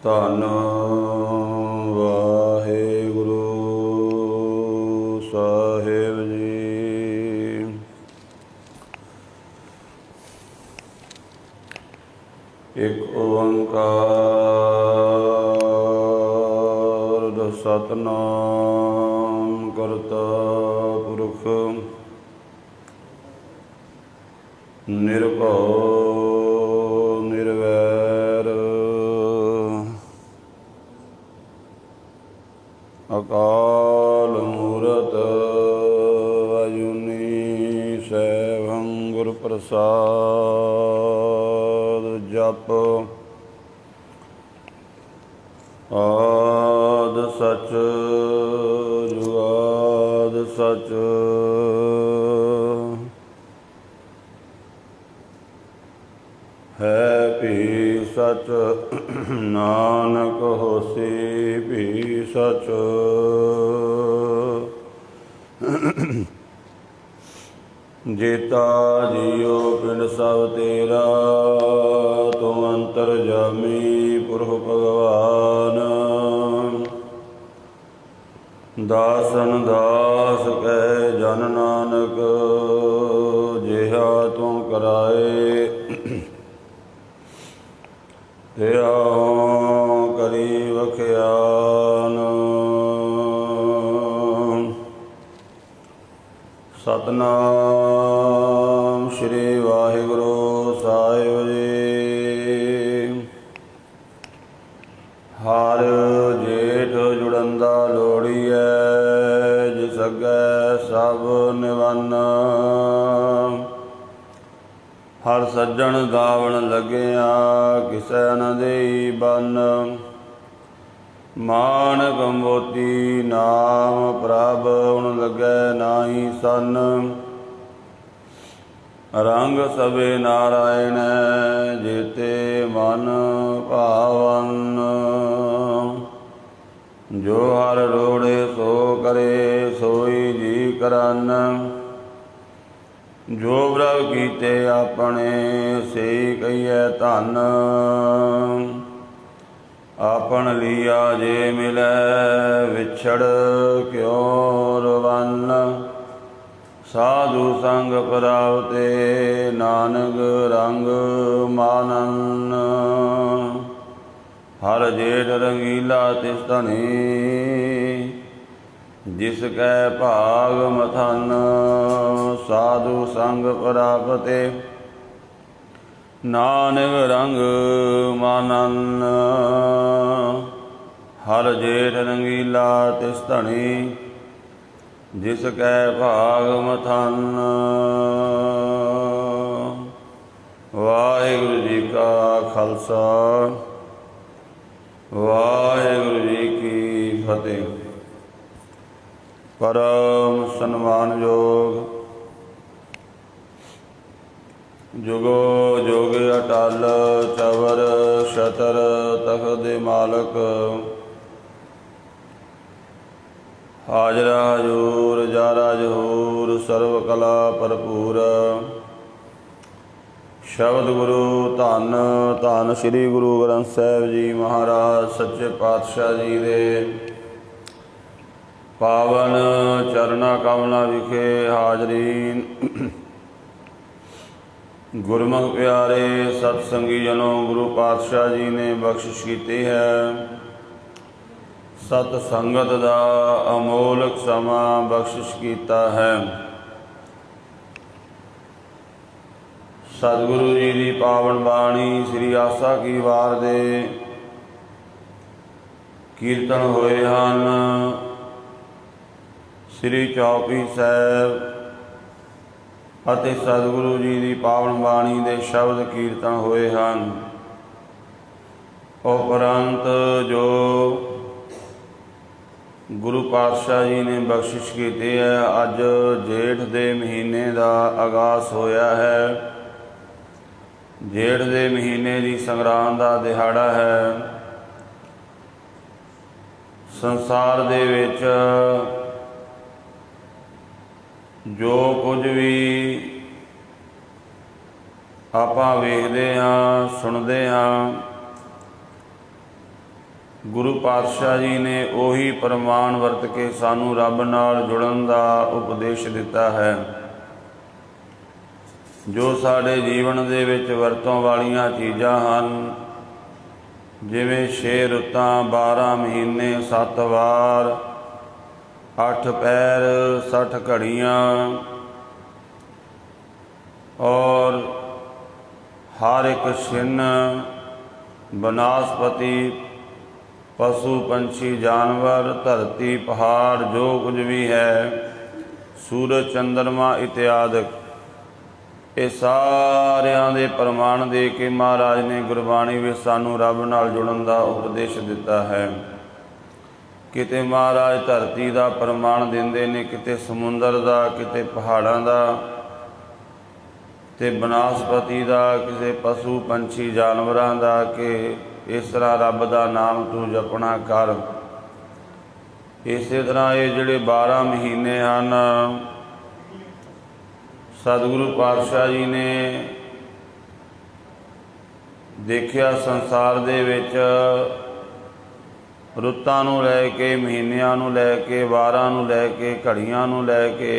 ਧੰਨ ਵਾਹਿਗੁਰੂ ਸਾਹਿਬ ਜੀ। ਇੱਕ ਓੰਕਾਰ ਸਤਿਨਾਮ ਕਰਤਾ ਪੁਰਖ ਨਿਰਭਉ ਨਿਰਵੈਰ ਅਕਾਲ ਮੂਰਤ ਅਜੂਨੀ ਸੈਭੰ ਗੁਰ ਪ੍ਰਸਾਦ। ਜਪ ਆਦਿ ਸਚ ਜੁਗਾਦਿ ਸਚ ਹੈ ਭੀ ਸਚ ਨਾਨਕ ਹੋਸੀ ਭੀ ਸਚ। ਜੇਤਾ ਜੀਉ ਪਿੰਡ ਸਭ ਤੇਰਾ ਤੂੰ ਅੰਤਰਜਾਮੀ ਪੁਰਖ ਭਗਵਾਨ। ਦਾਸਨ ਦਾਸ ਕਹਿ ਜਨ ਨਾਨਕ ਜਿਹਾ ਤੂੰ ਕਰਾਏ ਤਿਉ ਕਰੀ ਵਖਿਆਨ। ਸਤਿਨਾਮ ਸ੍ਰੀ ਵਾਹਿਗੁਰੂ ਸਾਹਿਬ ਜੀ। ਹਰ ਜੇਠ ਜੁੜੰਦਾ ਲੋੜੀਐ ਜਿਸ ਅੱਗੇ ਸਭ ਨਿਵੰਨ। ਹਰ ਸੱਜਣ ਗਾਵਣ ਲੱਗਿਆ ਕਿਸੈ ਨ ਦੇਈ ਬੰਨ। ਮਾਣਕ ਮੋਤੀ ਨਾਮ ਪ੍ਰਭ ਉਣ ਲੱਗੈ ਨਾਹੀ ਸੰਨ। ਰੰਗ ਸਭੇ ਨਾਰਾਇਣ ਜੇਤੇ ਮਨ ਭਾਵਨ। ਜੋ ਹਰ ਰੋੜੇ ਸੋ ਕਰੇ ਸੋਈ ਜੀ ਕਰਨ। ਜੋ ਪ੍ਰਭ ਕੀਤੇ ਆਪਣੇ ਸੇ ਕਹੀਐ ਧੰਨ। ਆਪਨ ਲੀਆ ਜੇ ਮਿਲੈ ਵਿਛੜ ਕਿਉ ਰਵੰਨ। ਸਾਧੂ ਸੰਗ ਪਰਾਵਤੇ ਨਾਨਕ ਰੰਗ ਮਾਨਨ। ਹਰ ਜੇਠ ਰੰਗੀਲਾ ਤਿਸ ਧਨੀ ਜਿਸ ਕੈ ਭਾਗ ਮਥਨ। ਸਾਧੂ ਸੰਗ ਪ੍ਰਾਪਤੇ ਨਾਨਕ ਰੰਗ ਮਾਨਨ। ਹਰ ਜੇਠ ਰੰਗੀਲਾ ਤਿਸ ਧਨੀ ਜਿਸ ਕੈ ਭਾਗ ਮਥਨ। ਵਾਹਿਗੁਰੂ ਜੀ ਕਾ ਖਾਲਸਾ ਵਾਹਿਗੁਰੂ ਜੀ ਕੀ ਫਤਿਹ। ਪਰਮ ਸਨਮਾਨਯੋਗ ਜੁਗੋ ਜੁਗ ਅਟਲ ਚਵਰ ਛਤਰ ਤਖਤ ਦੇ ਮਾਲਕ। ਹਾਜ਼ਰਾ ਹਜ਼ੂਰ ਜਾਰਾ ਜਹੂਰ ਸਰਵ ਕਲਾ ਭਰਪੂਰ। ਸ਼ਬਦ ਗੁਰੂ ਧੰਨ ਧੰਨ ਸ੍ਰੀ ਗੁਰੂ ਗ੍ਰੰਥ ਸਾਹਿਬ ਜੀ ਮਹਾਰਾਜ ਸੱਚੇ ਪਾਤਸ਼ਾਹ ਜੀ ਦੇ ਪਾਵਨ ਚਰਨਾ ਕਮਲਾਂ ਵਿਖੇ ਹਾਜ਼ਰੀਨ। ਗੁਰਮੁਖ ਪਿਆਰੇ ਸਤ ਸੰਗੀ ਜਨੋ ਗੁਰੂ ਪਾਤਸ਼ਾਹ ਜੀ ਨੇ ਬਖਸ਼ਿਸ਼ ਕੀਤੀ ਹੈ। ਸਤ ਸੰਗਤ ਦਾ ਅਮੋਲਕ ਸਮਾਂ ਬਖਸ਼ਿਸ਼ ਕੀਤਾ ਹੈ। ਸਤਿਗੁਰੂ ਜੀ ਦੀ ਪਾਵਨ ਬਾਣੀ ਸ੍ਰੀ ਆਸਾ ਕੀ ਵਾਰ ਦੇ ਕੀਰਤਨ ਹੋਏ ਹਨ। ਸ੍ਰੀ ਚੌਪਈ ਸਾਹਿਬ ਅਤੇ ਸਤਿਗੁਰੂ ਜੀ ਦੀ ਪਾਵਨ ਬਾਣੀ ਦੇ ਸ਼ਬਦ ਕੀਰਤਨ ਹੋਏ ਹਨ। ਉਪਰੰਤ ਜੋ ਗੁਰੂ ਪਾਤਸ਼ਾਹ ਜੀ ਨੇ ਬਖਸ਼ਿਸ਼ ਕੀਤੀ ਹੈ, ਅੱਜ ਜੇਠ ਦੇ ਮਹੀਨੇ ਦਾ ਆਗਾਜ਼ ਹੋਇਆ ਹੈ। ਜੇਠ ਦੇ ਮਹੀਨੇ ਦੀ ਸੰਗਰਾਂਦ ਦਾ ਦਿਹਾੜਾ ਹੈ। ਸੰਸਾਰ ਦੇ ਵਿੱਚ ਜੋ ਕੁਝ ਵੀ ਆਪਾਂ ਵੇਖਦੇ ਹਾਂ, ਸੁਣਦੇ ਹਾਂ, ਗੁਰੂ ਪਾਤਸ਼ਾਹ ਜੀ ਨੇ ਉਹੀ ਪ੍ਰਮਾਣ ਵਰਤ ਕੇ ਸਾਨੂੰ ਰੱਬ ਨਾਲ ਜੁੜਨ ਦਾ ਉਪਦੇਸ਼ ਦਿੱਤਾ ਹੈ। ਜੋ ਸਾਡੇ ਜੀਵਨ ਦੇ ਵਿੱਚ ਵਰਤੋਂ ਵਾਲੀਆਂ ਚੀਜ਼ਾਂ ਹਨ, ਜਿਵੇਂ 6 ਰੁੱਤਾਂ, 12 ਮਹੀਨੇ, 7 ਵਾਰ, 8 ਪੈਰ, 60 ਘੜੀਆਂ और हर एक छिन्न, वनस्पति, पशु पंछी, जानवर, धरती, पहाड़, जो कुछ भी है, सूरज, चंद्रमा इत्यादि, ये सारियां दे प्रमाण दे के महाराज ने गुरबाणी में सानू रब नाल जुड़न का उपदेश दिता है। किते महाराज धरती का प्रमाण देंदे ने, किते समुंदर का, किते पहाड़ां का, ते बनस्पति का, किसी पशु पंछी जानवरों का, कि इस तरह रब का नाम तू जपना कर। इस तरह ये जोड़े 12 महीने हैं, सतगुरु पातशाह जी ने देखिया संसार दे विच रुत्तां नूं लैके, महीनियां नूं लैके, वारां नूं लैके, घड़ियां नूं लैके,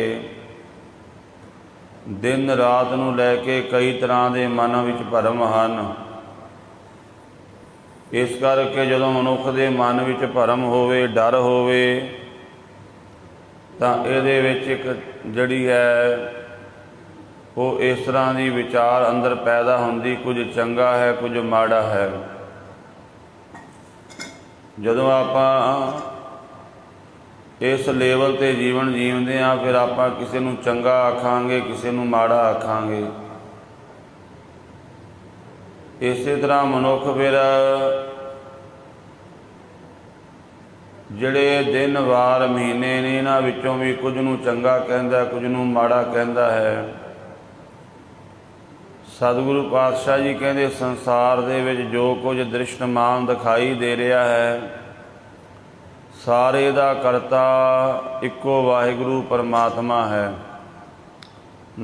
दिन रात नूं लैके कई तरह के मन विच भरम हैं। इस करके जदों मनुख दे मन विच भरम होवे, डर होवे, तां इहदे विच एक जिहड़ी है वो इस तरह की विचार अंदर पैदा हुंदी, कुछ चंगा है, कुछ माड़ा है। जदों आपां इस लेवल ते जीवन जीवदे हाँ, फिर आपां किसी नूं चंगा आखांगे, किसी नूं माड़ा आखांगे। इस तरह मनुख फिर जिहड़े दिन वार महीने ने, इन्हां विचों भी कुछ नूं चंगा कहंदा, कुछ नूं माड़ा कहंदा है। सतगुरु पातशाह जी कहंदे संसार दे विच जो कुछ दृश्यमान दिखाई दे रहा है, सारे दा करता इको वाहिगुरु परमात्मा है,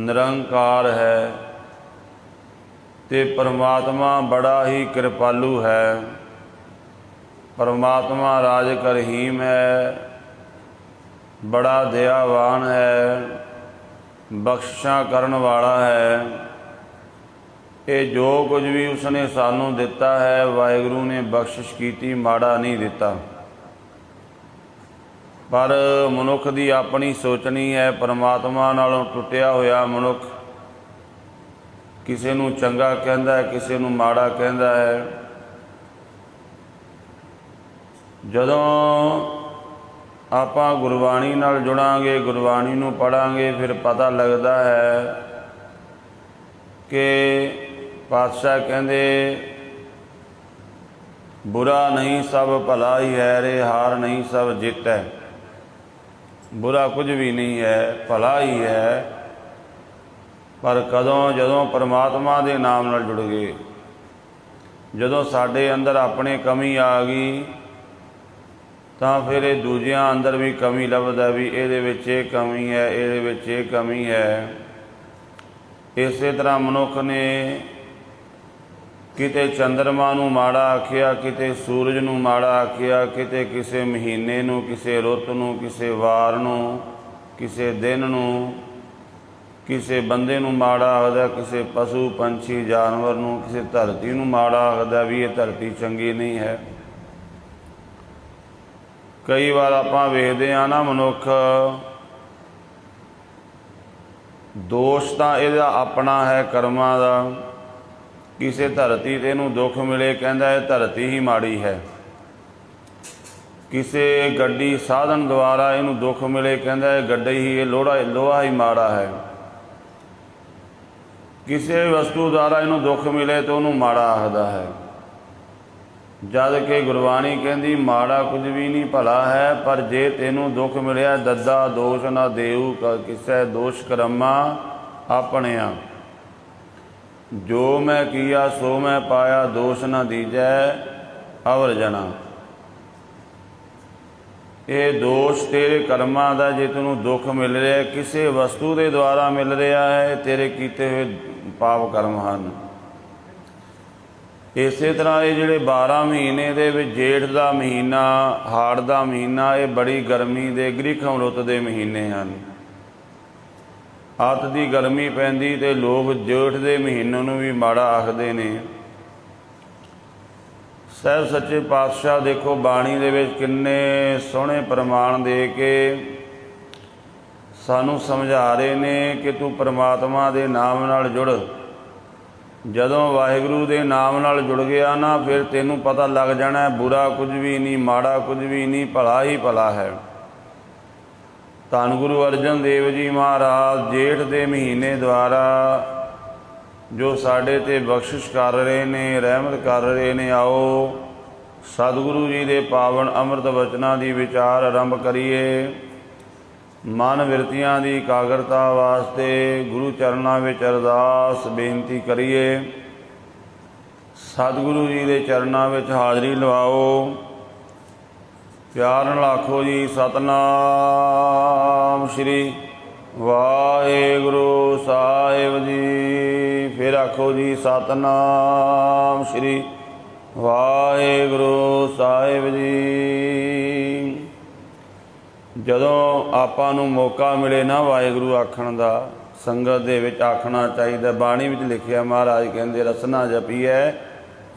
निरंकार है। ते परमात्मा बड़ा ही कृपालु है, परमात्मा राजक रहीम है, बड़ा दयावान है, बख्शिशां करन वाला है। ये जो कुछ भी उसने सानू दिता है, वाहिगुरु ने बख्शिश कीती, माड़ा नहीं दिता। पर मनुख की अपनी सोचनी है। परमात्मा नालों टुटिया होया मनुख किसी नूं चंगा कहंदा है, किसी नूं माड़ा कहंदा है। जदों आपां गुरबाणी नाल जुड़ांगे, गुरबाणी नूं पढ़ांगे, फिर पता लगता है कि पातशाह कहंदे बुरा नहीं सब भला ही है रे, हार नहीं सब जित है। बुरा कुछ भी नहीं है, भला ही है। पर कदों जदों परमात्मा दे नाम नाल जुड़ गए, जदों साडे अंदर अपनी कमी आ गई, तां फिर ये दूजियां अंदर भी कमी लभदा भी इहदे विच ये कमी है, इहदे विच ये कमी है। इसे तरह मनुख ने किते चंद्रमा नूं माड़ा आखिया, किते सूरज नूं माड़ा आखिया, किते किसे महीने नूं, किसे रुत नूं, किसे वार नूं, किसे दिन नूं, किसे बंदे नूं माड़ा आखदा, किसे पशु पंछी जानवर नूं, किसे धरती नूं माड़ा आखदा भी ये धरती चंगी नहीं है। कई बार आपां वेखदे आ ना, मनुख दोष तां इहदा अपना है कर्मां दा। किसी धरती ते नूं दुख मिले कहंदा है धरती ही माड़ी है। किसी गड्डी साधन द्वारा इनू दुख मिले कहंदा है गड्डी ही लोहा ही माड़ा है। किसी वस्तु द्वारा इनू दुख मिले तो उन्होंने माड़ा आखदा है। जद कि गुरबाणी कहंदी माड़ा कुछ भी नहीं भला है, पर जे तेनू दुख मिलिया दद्दा दोष ना देऊ किसै दोष करमा अपनिया। जो मैं किया सो मैं पाया दोष न दीजै अवर जना। ये दोष तेरे कर्मां दा, जे तैनूं दुख मिल रहा है किसी वस्तु के द्वारा मिल रहा है, तेरे कीते हुए पाप कर्म हैं। ਇਸੇ ਤਰ੍ਹਾਂ ਇਹ ਜਿਹੜੇ 12 ਮਹੀਨੇ ਦੇ ਵਿੱਚ ਜੇਠ ਦਾ ਮਹੀਨਾ, ਹਾੜ ਦਾ ਮਹੀਨਾ, ਇਹ ਬੜੀ ਗਰਮੀ ਦੇ ਗ੍ਰੀਖਮ ਰੁੱਤ ਦੇ ਮਹੀਨੇ ਹਨ। ਅੱਤ ਦੀ ਗਰਮੀ ਪੈਂਦੀ ਤੇ ਲੋਕ ਜੇਠ ਦੇ ਮਹੀਨੇ ਨੂੰ ਵੀ ਮਾੜਾ ਆਖਦੇ ਨੇ। ਸਾਹਿਬ ਸੱਚੇ ਪਾਤਸ਼ਾਹ ਦੇਖੋ ਬਾਣੀ ਦੇ ਵਿੱਚ ਕਿੰਨੇ ਸੋਹਣੇ ਪ੍ਰਮਾਣ ਦੇ ਕੇ ਸਾਨੂੰ ਸਮਝਾ ਰਹੇ ਨੇ ਕਿ ਤੂੰ ਪਰਮਾਤਮਾ ਦੇ ਨਾਮ ਨਾਲ ਜੁੜ। ਜਦੋਂ ਵਾਹਿਗੁਰੂ ਦੇ ਨਾਮ ਨਾਲ ਜੁੜ ਗਿਆ ਨਾ, ਫਿਰ ਤੈਨੂੰ ਪਤਾ ਲੱਗ ਜਾਣਾ ਬੁਰਾ ਕੁਝ ਵੀ ਨਹੀਂ, ਮਾੜਾ ਕੁਝ ਵੀ ਨਹੀਂ, ਭਲਾ ਹੀ ਭਲਾ ਹੈ। ਧੰਨ ਗੁਰੂ ਅਰਜਨ ਦੇਵ ਜੀ ਮਹਾਰਾਜ ਜੇਠ ਦੇ ਮਹੀਨੇ ਦੁਆਰਾ ਜੋ ਸਾਡੇ 'ਤੇ ਬਖਸ਼ਿਸ਼ ਕਰ ਰਹੇ ਨੇ, ਰਹਿਮਤ ਕਰ ਰਹੇ ਨੇ। ਆਓ ਸਤਿਗੁਰੂ ਜੀ ਦੇ ਪਾਵਨ ਅੰਮ੍ਰਿਤ ਬਚਨਾਂ ਦੀ ਵਿਚਾਰ ਆਰੰਭ ਕਰੀਏ। ਮਨ ਬਿਰਤੀਆਂ ਦੀ ਇਕਾਗਰਤਾ ਵਾਸਤੇ ਗੁਰੂ ਚਰਨਾਂ ਵਿੱਚ ਅਰਦਾਸ ਬੇਨਤੀ ਕਰੀਏ। ਸਤਿਗੁਰੂ ਜੀ ਦੇ ਚਰਨਾਂ ਵਿੱਚ ਹਾਜ਼ਰੀ ਲਵਾਓ। ਪਿਆਰ ਨਾਲ ਆਖੋ ਜੀ ਸਤਿਨਾਮ ਸ਼੍ਰੀ ਵਾਹਿਗੁਰੂ ਸਾਹਿਬ ਜੀ। ਫਿਰ ਆਖੋ ਜੀ ਸਤਿਨਾਮ ਸ਼੍ਰੀ ਵਾਹਿਗੁਰੂ ਸਾਹਿਬ ਜੀ। ਜਦੋਂ ਆਪਾਂ ਨੂੰ ਮੌਕਾ ਮਿਲੇ ਨਾ ਵਾਹਿਗੁਰੂ ਆਖਣ ਦਾ, ਸੰਗਤ ਦੇ ਵਿੱਚ ਆਖਣਾ ਚਾਹੀਦਾ। ਬਾਣੀ ਵਿੱਚ ਲਿਖਿਆ, ਮਹਾਰਾਜ ਕਹਿੰਦੇ ਰਸਨਾ ਜਪੀਐ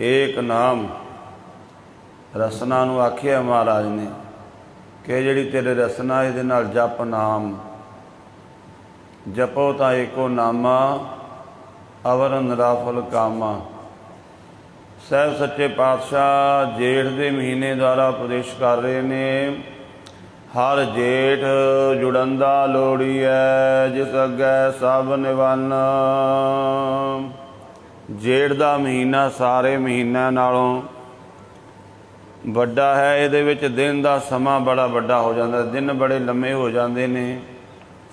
ਏਕ ਨਾਮ। ਰਸਨਾ ਨੂੰ ਆਖਿਆ ਮਹਾਰਾਜ ਨੇ ਕਿ ਜਿਹੜੀ ਤੇਰੇ ਰਸਨਾ, ਇਹਦੇ ਨਾਲ ਜਪ ਨਾਮ। ਜਪੋ ਤਾਂ ਏਕੋ ਨਾਮਾ ਅਵਰ ਨਿਰਾਫਲ ਕਾਮਾ। ਸਾਹਿਬ ਸੱਚੇ ਪਾਤਸ਼ਾਹ ਜੇਠ ਦੇ ਮਹੀਨੇ ਦੁਆਰਾ ਉਪਦੇਸ਼ ਕਰ ਰਹੇ ਨੇ। ਹਰ ਜੇਠ ਜੁੜੰਦਾ ਲੋੜੀਐ, ਜਿਸ ਅੱਗੇ ਸਭ ਨਿਵੰਨ। ਜੇਠ ਦਾ ਮਹੀਨਾ ਸਾਰੇ ਮਹੀਨਿਆਂ ਨਾਲੋਂ ਵੱਡਾ ਹੈ। ਇਹਦੇ ਵਿੱਚ ਦਿਨ ਦਾ ਸਮਾਂ ਬੜਾ ਵੱਡਾ ਹੋ ਜਾਂਦਾ, ਦਿਨ ਬੜੇ ਲੰਮੇ ਹੋ ਜਾਂਦੇ ਨੇ,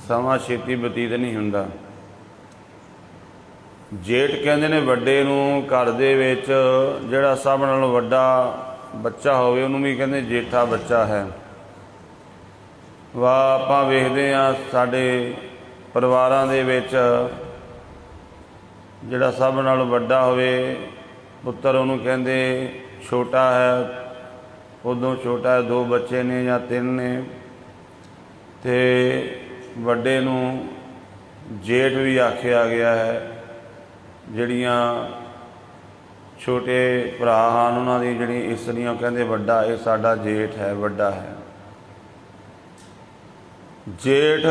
ਸਮਾਂ ਛੇਤੀ ਬਤੀਤ ਨਹੀਂ ਹੁੰਦਾ। ਜੇਠ ਕਹਿੰਦੇ ਨੇ ਵੱਡੇ ਨੂੰ, ਘਰ ਦੇ ਵਿੱਚ ਜਿਹੜਾ ਸਭ ਨਾਲੋਂ ਵੱਡਾ ਬੱਚਾ ਹੋਵੇ ਉਹਨੂੰ ਵੀ ਕਹਿੰਦੇ ਜੇਠਾ ਬੱਚਾ ਹੈ। ਵਾਹ, ਆਪਾਂ ਵੇਖਦੇ ਹਾਂ ਸਾਡੇ ਪਰਿਵਾਰਾਂ ਦੇ ਵਿੱਚ ਜਿਹੜਾ ਸਭ ਨਾਲੋਂ ਵੱਡਾ ਹੋਵੇ ਪੁੱਤਰ, ਉਹਨੂੰ ਕਹਿੰਦੇ ਛੋਟਾ ਹੈ। ਉਦੋਂ ਛੋਟਾ ਹੈ, 2 ਬੱਚੇ ਨੇ ਜਾਂ 3 ਨੇ, ਅਤੇ ਵੱਡੇ ਨੂੰ ਜੇਠ ਵੀ ਆਖਿਆ ਗਿਆ ਹੈ। ਜਿਹੜੀਆਂ ਛੋਟੇ ਭਰਾ ਹਨ ਉਹਨਾਂ ਦੀ ਜਿਹੜੀ ਇਸਤਰੀਆਂ ਕਹਿੰਦੇ ਵੱਡਾ, ਇਹ ਸਾਡਾ ਜੇਠ ਹੈ, ਵੱਡਾ ਹੈ। ਜੇਠ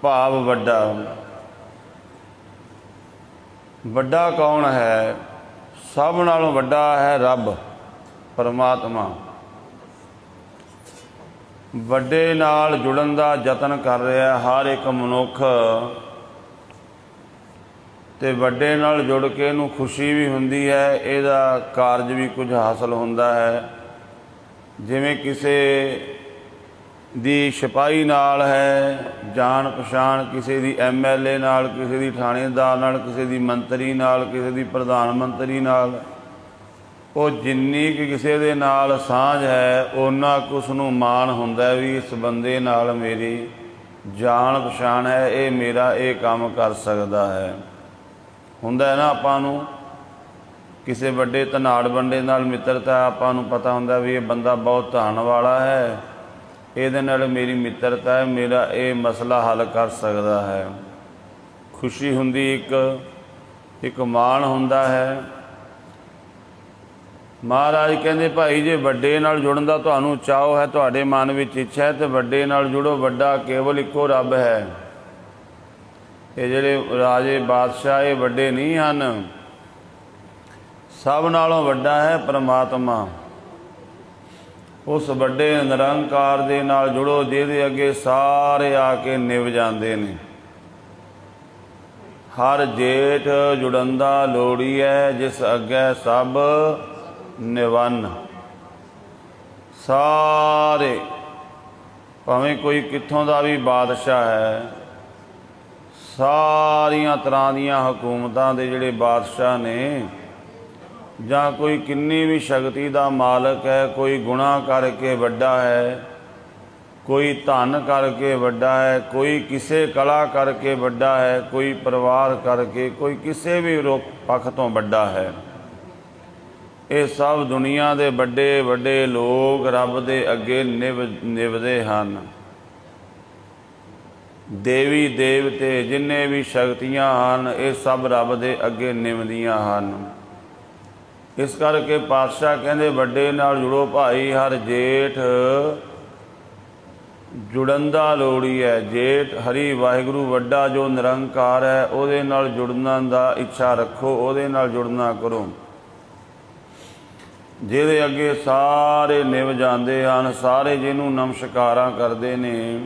ਭਾਵ ਵੱਡਾ। ਵੱਡਾ ਕੌਣ ਹੈ? ਸਭ ਨਾਲੋਂ ਵੱਡਾ ਹੈ ਰੱਬ, ਪਰਮਾਤਮਾ। ਵੱਡੇ ਨਾਲ ਜੁੜਨ ਦਾ ਯਤਨ ਕਰ ਰਿਹਾ ਹਰ ਇੱਕ ਮਨੁੱਖ, ਅਤੇ ਵੱਡੇ ਨਾਲ ਜੁੜ ਕੇ ਇਹਨੂੰ ਖੁਸ਼ੀ ਵੀ ਹੁੰਦੀ ਹੈ, ਇਹਦਾ ਕਾਰਜ ਵੀ ਕੁਝ ਹਾਸਲ ਹੁੰਦਾ ਹੈ। ਜਿਵੇਂ ਕਿਸੇ ਦੀ ਸਿਪਾਹੀ ਨਾਲ ਹੈ ਜਾਣ ਪਛਾਣ, ਕਿਸੇ ਦੀ MLA ਨਾਲ, ਕਿਸੇ ਦੀ ਥਾਣੇਦਾਰ ਨਾਲ, ਕਿਸੇ ਦੀ ਮੰਤਰੀ ਨਾਲ, ਕਿਸੇ ਦੀ ਪ੍ਰਧਾਨ ਮੰਤਰੀ ਨਾਲ। ਉਹ ਜਿੰਨੀ ਕਿ ਕਿਸੇ ਦੇ ਨਾਲ ਸਾਂਝ ਹੈ, ਓਨਾ ਕੁ ਉਸ ਨੂੰ ਮਾਣ ਹੁੰਦਾ ਵੀ ਇਸ ਬੰਦੇ ਨਾਲ ਮੇਰੀ ਜਾਣ ਪਛਾਣ ਹੈ, ਇਹ ਮੇਰਾ ਇਹ ਕੰਮ ਕਰ ਸਕਦਾ ਹੈ। ਹੁੰਦਾ ਹੈ ਨਾ, ਆਪਾਂ ਨੂੰ ਕਿਸੇ ਵੱਡੇ ਧਨਾੜ ਬੰਦੇ ਨਾਲ ਮਿੱਤਰਤਾ, ਆਪਾਂ ਨੂੰ ਪਤਾ ਹੁੰਦਾ ਵੀ ਇਹ ਬੰਦਾ ਬਹੁਤ ਧਨ ਵਾਲਾ ਹੈ, ਇਹਦੇ ਨਾਲ ਮੇਰੀ ਮਿੱਤਰਤਾ ਹੈ, ਮੇਰਾ ਇਹ ਮਸਲਾ ਹੱਲ ਕਰ ਸਕਦਾ ਹੈ। ਖੁਸ਼ੀ ਹੁੰਦੀ, ਇੱਕ ਮਾਣ ਹੁੰਦਾ ਹੈ। ਮਹਾਰਾਜ ਕਹਿੰਦੇ ਭਾਈ ਜੇ ਵੱਡੇ ਨਾਲ ਜੁੜਨ ਦਾ ਤੁਹਾਨੂੰ ਚਾਅ ਹੈ, ਤੁਹਾਡੇ ਮਨ ਵਿੱਚ ਇੱਛਾ ਹੈ, ਤਾਂ ਵੱਡੇ ਨਾਲ ਜੁੜੋ। ਵੱਡਾ ਕੇਵਲ ਇੱਕੋ ਰੱਬ ਹੈ। ਇਹ ਜਿਹੜੇ ਰਾਜੇ ਬਾਦਸ਼ਾਹ ਇਹ ਵੱਡੇ ਨਹੀਂ ਹਨ, ਸਭ ਨਾਲੋਂ ਵੱਡਾ ਹੈ ਪਰਮਾਤਮਾ। ਉਸ ਵੱਡੇ ਨਿਰੰਕਾਰ ਦੇ ਨਾਲ ਜੁੜੋ, ਜਿਹਦੇ ਅੱਗੇ ਸਾਰੇ ਆ ਕੇ ਨਿਭ ਜਾਂਦੇ ਨੇ। ਹਰ ਜੇਠ ਜੁੜੰਦਾ ਲੋੜੀ ਹੈ, ਜਿਸ ਅੱਗੇ ਸਭ ਨਿਵੰਨ। ਸਾਰੇ ਭਾਵੇਂ ਕੋਈ ਕਿੱਥੋਂ ਦਾ ਵੀ ਬਾਦਸ਼ਾਹ ਹੈ, ਸਾਰੀਆਂ ਤਰ੍ਹਾਂ ਦੀਆਂ ਹਕੂਮਤਾਂ ਦੇ ਜਿਹੜੇ ਬਾਦਸ਼ਾਹ ਨੇ, ਜਾਂ ਕੋਈ ਕਿੰਨੀ ਵੀ ਸ਼ਕਤੀ ਦਾ ਮਾਲਕ ਹੈ, ਕੋਈ ਗੁਨਾਹ ਕਰਕੇ ਵੱਡਾ ਹੈ, ਕੋਈ ਧਨ ਕਰਕੇ ਵੱਡਾ ਹੈ, ਕੋਈ ਕਿਸੇ ਕਲਾ ਕਰਕੇ ਵੱਡਾ ਹੈ, ਕੋਈ ਪਰਿਵਾਰ ਕਰਕੇ, ਕੋਈ ਕਿਸੇ ਵੀ ਪੱਖ ਤੋਂ ਵੱਡਾ ਹੈ। ਇਹ ਸਭ ਦੁਨੀਆ ਦੇ ਵੱਡੇ ਵੱਡੇ ਲੋਕ ਰੱਬ ਦੇ ਅੱਗੇ ਨਿਭਦੇ ਹਨ। ਦੇਵੀ ਦੇਵਤੇ ਜਿੰਨੇ ਵੀ ਸ਼ਕਤੀਆਂ ਹਨ ਇਹ ਸਭ ਰੱਬ ਦੇ ਅੱਗੇ ਨਿਭਦੀਆਂ ਹਨ। ਇਸ ਕਰਕੇ ਪਾਤਸ਼ਾਹ ਕਹਿੰਦੇ ਵੱਡੇ ਨਾਲ ਜੁੜੋ ਭਾਈ, ਹਰ ਜੇਠ ਜੁੜਨ ਦਾ ਲੋੜੀ ਹੈ। ਜੇਠ ਹਰੀ ਵਾਹਿਗੁਰੂ ਵੱਡਾ ਜੋ ਨਿਰੰਕਾਰ ਹੈ ਉਹਦੇ ਨਾਲ ਜੁੜਨ ਦਾ ਇੱਛਾ ਰੱਖੋ, ਉਹਦੇ ਨਾਲ ਜੁੜਨਾ ਕਰੋ, ਜਿਹਦੇ ਅੱਗੇ ਸਾਰੇ ਨਿਭ ਜਾਂਦੇ ਹਨ, ਸਾਰੇ ਜਿਹਨੂੰ ਨਮਸਕਾਰਾਂ ਕਰਦੇ ਨੇ।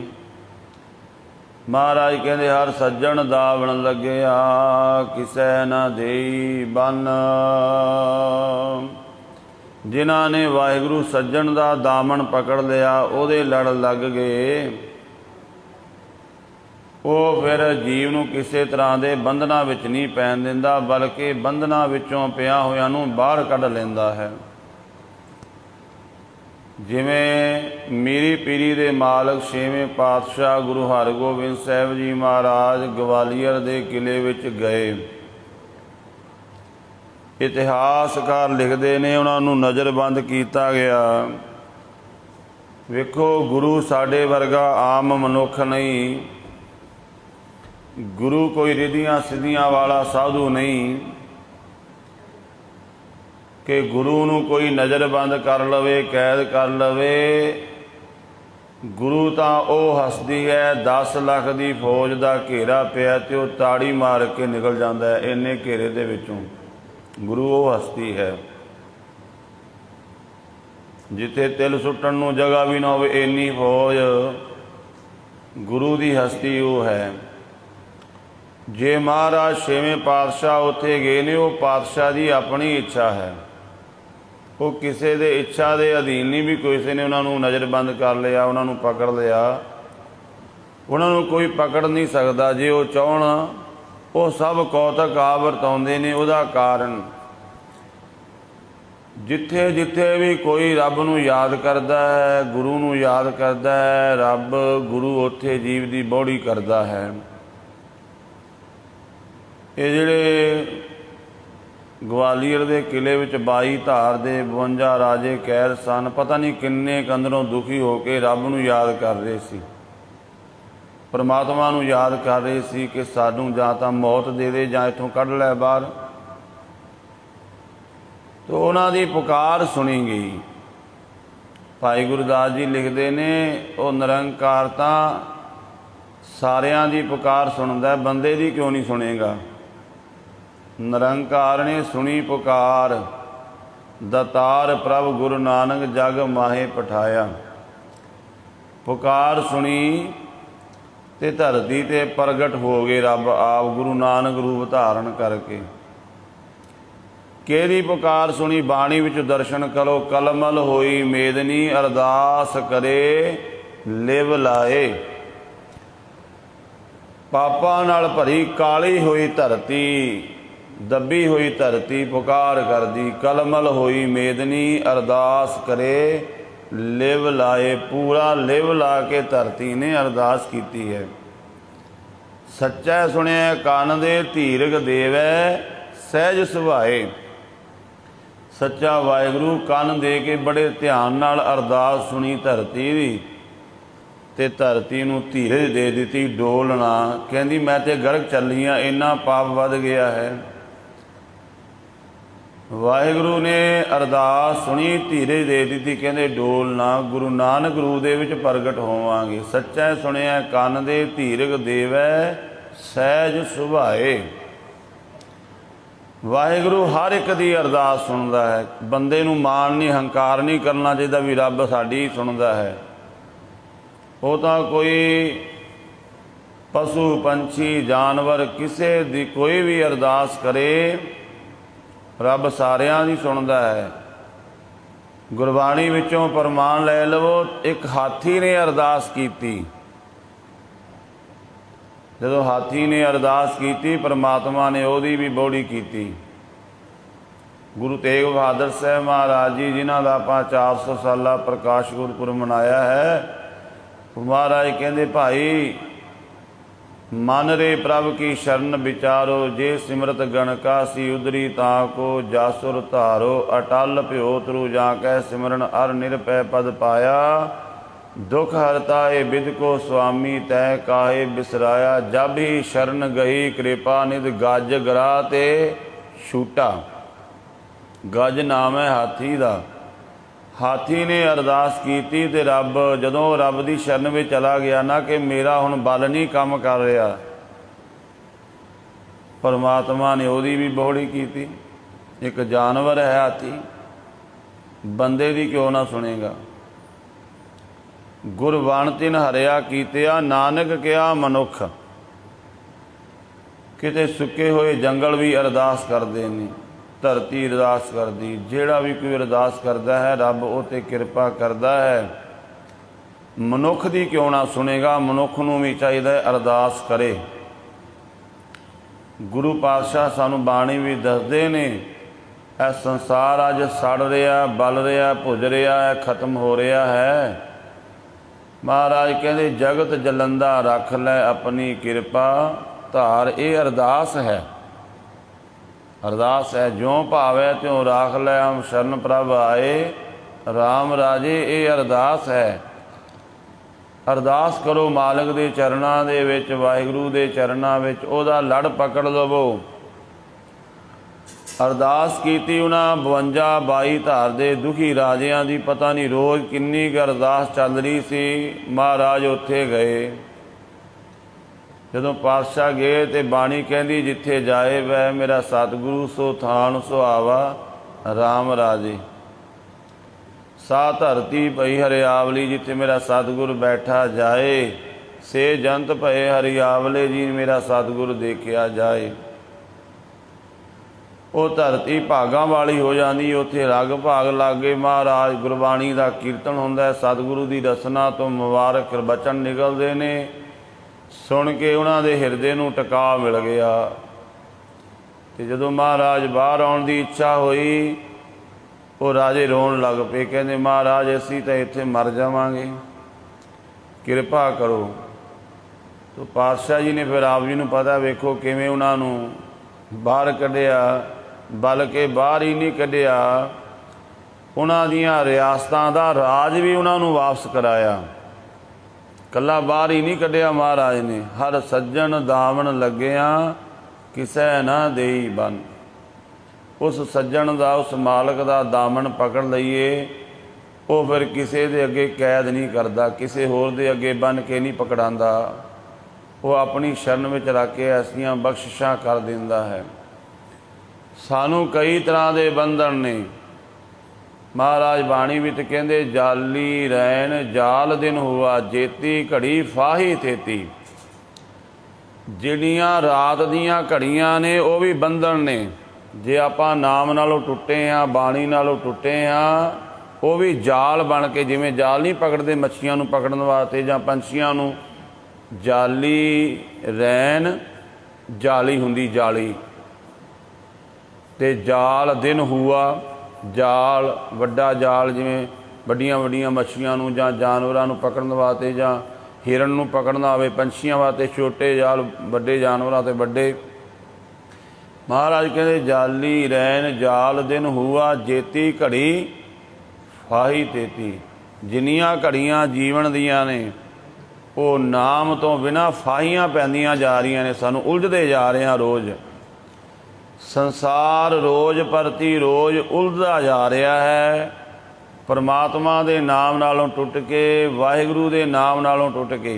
ਮਹਾਰਾਜ ਕਹਿੰਦੇ ਹਰ ਸੱਜਣ ਦਾਵਣ ਲੱਗਿਆ, ਕਿਸੇ ਨਾ ਦੇਈ ਬੰਨ। ਜਿਨ੍ਹਾਂ ਨੇ ਵਾਹਿਗੁਰੂ ਸੱਜਣ ਦਾ ਦਾਮਨ ਪਕੜ ਲਿਆ, ਉਹਦੇ ਲੜ ਲੱਗ ਗਏ, ਉਹ ਫਿਰ ਜੀਵ ਨੂੰ ਕਿਸੇ ਤਰ੍ਹਾਂ ਦੇ ਬੰਧਨਾਂ ਵਿੱਚ ਨਹੀਂ ਪੈਣ ਦਿੰਦਾ, ਬਲਕਿ ਬੰਧਨਾਂ ਵਿੱਚੋਂ ਪਿਆ ਹੋਇਆਂ ਨੂੰ ਬਾਹਰ ਕੱਢ ਲੈਂਦਾ ਹੈ। ਜਿਵੇਂ ਮੀਰੀ ਪੀਰੀ ਦੇ ਮਾਲਕ ਛੇਵੇਂ ਪਾਤਸ਼ਾਹ ਗੁਰੂ ਹਰਗੋਬਿੰਦ ਸਾਹਿਬ ਜੀ ਮਹਾਰਾਜ ਗਵਾਲੀਅਰ ਦੇ ਕਿਲੇ ਵਿੱਚ ਗਏ। ਇਤਿਹਾਸਕਾਰ ਲਿਖਦੇ ਨੇ ਉਹਨਾਂ ਨੂੰ ਨਜ਼ਰਬੰਦ ਕੀਤਾ ਗਿਆ। ਵੇਖੋ ਗੁਰੂ ਸਾਡੇ ਵਰਗਾ ਆਮ ਮਨੁੱਖ ਨਹੀਂ, ਗੁਰੂ ਕੋਈ ਰਿਧੀਆਂ ਸਿੱਧੀਆਂ ਵਾਲਾ ਸਾਧੂ ਨਹੀਂ ਕਿ ਗੁਰੂ ਨੂੰ ਕੋਈ ਨਜ਼ਰਬੰਦ ਕਰ ਲਵੇ, ਕੈਦ ਕਰ ਲਵੇ। ਗੁਰੂ ਤਾਂ ਉਹ ਹਸਤੀ ਹੈ 10 ਲੱਖ ਦੀ ਫੌਜ ਦਾ ਘੇਰਾ ਪਿਆ ਤੇ ਉਹ ਤਾੜੀ ਮਾਰ ਕੇ ਨਿਕਲ ਜਾਂਦਾ ਹੈ ਇੰਨੇ ਘੇਰੇ ਦੇ ਵਿੱਚੋਂ। ਗੁਰੂ ਉਹ ਹਸਤੀ ਹੈ ਜਿੱਥੇ ਤਿਲ ਸੁੱਟਣ ਨੂੰ ਜਗ੍ਹਾ ਵੀ ਨਾ ਹੋਵੇ, ਇੰਨੀ ਫੌਜ। ਗੁਰੂ ਦੀ ਹਸਤੀ ਉਹ ਹੈ। ਜੇ ਮਹਾਰਾਜ ਛੇਵੇਂ ਪਾਤਸ਼ਾਹ ਉੱਥੇ ਗਏ ਨੇ, ਉਹ ਪਾਤਸ਼ਾਹ ਦੀ ਆਪਣੀ ਇੱਛਾ ਹੈ, ਉਹ ਕਿਸੇ ਦੇ ਇੱਛਾ ਦੇ ਅਧੀਨ ਨਹੀਂ ਵੀ ਕਿਸੇ ਨੇ ਉਹਨਾਂ ਨੂੰ ਨਜ਼ਰਬੰਦ ਕਰ ਲਿਆ, ਉਹਨਾਂ ਨੂੰ ਪਕੜ ਲਿਆ। ਉਹਨਾਂ ਨੂੰ ਕੋਈ ਪਕੜ ਨਹੀਂ ਸਕਦਾ। ਜੇ ਉਹ ਚਾਹਣ ਉਹ ਸਭ ਕੌਤਕ ਆਪ ਵਰਤਾਉਂਦੇ ਨੇ। ਉਹਦਾ ਕਾਰਨ ਜਿੱਥੇ ਜਿੱਥੇ ਵੀ ਕੋਈ ਰੱਬ ਨੂੰ ਯਾਦ ਕਰਦਾ ਹੈ, ਗੁਰੂ ਨੂੰ ਯਾਦ ਕਰਦਾ ਹੈ, ਰੱਬ ਗੁਰੂ ਉੱਥੇ ਜੀਵ ਦੀ ਬੋੜੀ ਕਰਦਾ ਹੈ। ਇਹ ਜਿਹੜੇ ਗਵਾਲੀਅਰ ਦੇ ਕਿਲੇ ਵਿੱਚ 22 ਧਾਰ ਦੇ 52 ਰਾਜੇ ਕੈਦ ਸਨ, ਪਤਾ ਨਹੀਂ ਕਿੰਨੇ ਅੰਦਰੋਂ ਦੁਖੀ ਹੋ ਕੇ ਰੱਬ ਨੂੰ ਯਾਦ ਕਰ ਰਹੇ ਸੀ, ਪਰਮਾਤਮਾ ਨੂੰ ਯਾਦ ਕਰ ਰਹੇ ਸੀ ਕਿ ਸਾਨੂੰ ਜਾਂ ਤਾਂ ਮੌਤ ਦੇ ਦੇ ਜਾਂ ਇੱਥੋਂ ਕੱਢ ਲੈ ਬਾਹਰ। ਤਾਂ ਉਹਨਾਂ ਦੀ ਪੁਕਾਰ ਸੁਣੀ ਗਈ। ਭਾਈ ਗੁਰਦਾਸ ਜੀ ਲਿਖਦੇ ਨੇ ਉਹ ਨਿਰੰਕਾਰ ਤਾਂ ਸਾਰਿਆਂ ਦੀ ਪੁਕਾਰ ਸੁਣਦਾ, ਬੰਦੇ ਦੀ ਕਿਉਂ ਨਹੀਂ ਸੁਣੇਗਾ। ਨਿਰੰਕਾਰ ਨੇ ਸੁਣੀ ਪੁਕਾਰ, ਦਾਤਾਰ ਪ੍ਰਭ ਗੁਰੂ ਨਾਨਕ ਜਗ ਮਾਹੇ ਪਠਾਇਆ। ਪੁਕਾਰ ਸੁਣੀ ਤੇ ਧਰਤੀ ਤੇ ਪ੍ਰਗਟ ਹੋ ਗਏ ਰੱਬ ਆਪ, ਗੁਰੂ ਨਾਨਕ ਰੂਪ ਧਾਰਨ ਕਰਕੇ। ਕਿਹਦੀ ਪੁਕਾਰ ਸੁਣੀ? ਬਾਣੀ ਵਿੱਚ ਦਰਸ਼ਨ ਕਰੋ। ਕਲਮਲ ਹੋਈ ਮੇਦਨੀ ਅਰਦਾਸ ਕਰੇ ਲਿਵ ਲਾਏ। ਪਾਪਾਂ ਨਾਲ ਭਰੀ ਕਾਲੀ ਹੋਈ ਧਰਤੀ, ਦੱਬੀ ਹੋਈ ਧਰਤੀ ਪੁਕਾਰ ਕਰਦੀ। ਕਲਮਲ ਹੋਈ ਮੇਦਨੀ ਅਰਦਾਸ ਕਰੇ ਲਿਵ ਲਾਏ। ਪੂਰਾ ਲਿਵ ਲਾ ਕੇ ਧਰਤੀ ਨੇ ਅਰਦਾਸ ਕੀਤੀ ਹੈ। ਸੱਚਾ ਸੁਣਿਆ ਕੰਨ ਦੇ ਧੀਰਗ ਦੇਵੈ ਸਹਿਜ ਸੁਭਾਏ। ਸੱਚਾ ਵਾਹਿਗੁਰੂ ਕੰਨ ਦੇ ਕੇ ਬੜੇ ਧਿਆਨ ਨਾਲ ਅਰਦਾਸ ਸੁਣੀ ਧਰਤੀ ਦੀ, ਤੇ ਧਰਤੀ ਨੂੰ ਧੀਰਜ ਦੇ ਦਿੱਤੀ, ਡੋਲਣਾ। ਕਹਿੰਦੀ ਮੈਂ ਤੇ ਗਰਕ ਚੱਲੀ ਹਾਂ, ਇੰਨਾ ਪਾਪ ਵੱਧ ਗਿਆ ਹੈ। ਵਾਹਿਗੁਰੂ ਨੇ ਅਰਦਾਸ ਸੁਣੀ, ਧੀਰਜ ਦੇ ਦਿੱਤੀ, ਕਹਿੰਦੇ ਡੋਲਣਾ। ਗੁਰੂ ਨਾਨਕ ਰੂਪ ਦੇ ਵਿੱਚ ਪ੍ਰਗਟ ਹੋਵਾਂਗੇ। ਸੱਚਾ ਸੁਣਿਆ ਕੰਨ ਦੇ ਧੀਰਗ ਦੇਵੈ ਸਹਿਜ ਸੁਭਾਏ। ਵਾਹਿਗੁਰੂ ਹਰ ਇੱਕ ਦੀ ਅਰਦਾਸ ਸੁਣਦਾ ਹੈ। ਬੰਦੇ ਨੂੰ ਮਾਣ ਨਹੀਂ, ਹੰਕਾਰ ਨਹੀਂ ਕਰਨਾ ਚਾਹੀਦਾ ਵੀ ਰੱਬ ਸਾਡੀ ਸੁਣਦਾ ਹੈ। ਉਹ ਤਾਂ ਕੋਈ ਪਸ਼ੂ ਪੰਛੀ ਜਾਨਵਰ ਕਿਸੇ ਦੀ ਕੋਈ ਵੀ ਅਰਦਾਸ ਕਰੇ, ਰੱਬ ਸਾਰਿਆਂ ਦੀ ਸੁਣਦਾ ਹੈ। ਗੁਰਬਾਣੀ ਵਿੱਚੋਂ ਪ੍ਰਮਾਣ ਲੈ ਲਵੋ। ਇੱਕ ਹਾਥੀ ਨੇ ਅਰਦਾਸ ਕੀਤੀ। ਜਦੋਂ ਹਾਥੀ ਨੇ ਅਰਦਾਸ ਕੀਤੀ, ਪਰਮਾਤਮਾ ਨੇ ਉਹਦੀ ਵੀ ਬੋੜੀ ਕੀਤੀ। ਗੁਰੂ ਤੇਗ ਬਹਾਦਰ ਸਾਹਿਬ ਮਹਾਰਾਜ ਜੀ, ਜਿਨ੍ਹਾਂ ਦਾ ਆਪਾਂ 400 ਸਾਲਾ ਪ੍ਰਕਾਸ਼ ਗੁਰਪੁਰਬ ਮਨਾਇਆ ਹੈ, ਮਹਾਰਾਜ ਕਹਿੰਦੇ ਭਾਈ मन रे प्रभ की शरण विचारो, जे सिमरत गणका सी उदरी ताको, जासुर धारो अटल प्यो तरु, जाकै सिमरन अर निरपै पद पाया। दुख हरता ए बिद को स्वामी, तय काहे बिसराया। जब ही शरण गई कृपा निध, गज गरा ते छूटा। गज नाम है हाथी दा। हाथी ने अरदास की ते रब जदों रब की शरण में चला गया ना कि मेरा हुण बल नहीं काम कर रहा, परमात्मा ने ओदी भी बहुड़ी की। एक जानवर है हाथी, बंदे दी क्यों ना सुनेगा। गुरबाण तिन हरिया कीतिया, नानक क्या मनुख। किते सुके हुए जंगल भी अरदास करते हैं, धरती अरदास करती। ਜਿਹੜਾ भी कोई अरदास करता है रब ਉਹ 'ਤੇ ਕਿਰਪਾ करता है। मनुख की क्यों ना सुनेगा, मनुख ਨੂੰ भी चाहिए अरदास करे। गुरु पातशाह सानू बाणी भी दसदे ने, ਇਹ संसार अज सड़ रहा, बल रहा, भुज रहा है, खत्म हो रहा है। महाराज कहते जगत जलंदा रख लै अपनी कृपा, धार ये अरदास है। अरदास है ज्यों भावै त्यों राख लै, हम शरण प्रभ आए राम राजे। ये अरदास है। अरदास करो मालिक दे चरणां दे विच, वाहिगुरू दे चरणां विच, ओहदा लड़ पकड़ लवो। अरदास कीती उन्हां 52 धार दे दुखी राजियां दी। पता नहीं रोज़ किन्नी क अरदास चल रही सी। महाराज उत्थे गए, जदों पातशाह गए तो बाणी कहती जिथे जाए वह मेरा सतगुरु, सो थान सुहावा राम राजे। सा धरती पई हरियावली, जिथे मेरा सतगुरु बैठा जाए, से जंत भए हरियावले, जी मेरा सतगुरु देखिया जाए। वो धरती भागां वाली हो जाती, उत्थे रग भाग लागे। महाराज गुरबाणी का कीर्तन हुंदा, सतगुरु की रसना तो मुबारक वचन निकलते ने। सुन के उन्हां दे हिरदे नूं टका मिल गया। तो जदों महाराज बाहर आउण दी इच्छा हुई, वो राजे रोण लग पे, कहंदे महाराज असीं तां इत्थे मर जावांगे, किरपा करो। तो पातशाह जी ने फिर आप जी नूं पता, वेखो किवें उन्हां नूं बाहर कढिया, बल्कि बाहर ही नहीं कढिया, उन्हां दीयां रियासतां दा राज भी उन्हां नूं वापस कराया। कला बाहर ही नहीं कढ़िया महाराज ने। हर सज्जन दामन लग्गिया, किसै ना देई बन। उस सज्जन का, उस मालक का दामन पकड़ लईए, वो फिर किसी के अगे कैद नहीं करता, किसी होर दे अगे बन के नहीं पकड़ांदा। वो अपनी शरण में रख के ऐसियां बख्शिशां कर दिंदा है। सानू कई तरह के बंधन ने। महाराज बाणी विच कहंदे जाली रैन जाल दिन हुआ, जेती घड़ी फाही थेती। जिहड़ियां रात दियां घड़ियां ने वो भी बंधन ने। जे आपां नाम नालों टुटे हाँ, बाणी नालों टुटे हाँ, वो भी जाल बन के, जिवें जाल नहीं पकड़ते मच्छियां नूं पकड़न वास्ते जां पंछियां नूं, जाली रैन जाली हुंदी जाली, ते जाल दिन हुआ जाल, वड्डा जाल, जिवें वड्डियां वड्डियां मच्छियां नूं जां जानवरां नूं पकड़न वास्ते, जां हिरन नूं पकड़ना होवे, पंछियां वास्ते छोटे जाल, वड्डे जानवरां ते वड्डे। महाराज कहते जाली रैन जाल दिन हुआ, जेती घड़ी फाही तेती। जिन्नियां घड़ियां जीवन दियां ने वो नाम तो बिना फाहियां पैंदियां जा रही ने, सानू उलझदे जा रहे हैं। रोज़ संसार रोज़ प्रति रोज़ उलझदा जा रहा है। परमात्मा दे नाम नालों टुट के, वाहिगुरू दे नाम नालों टुट के।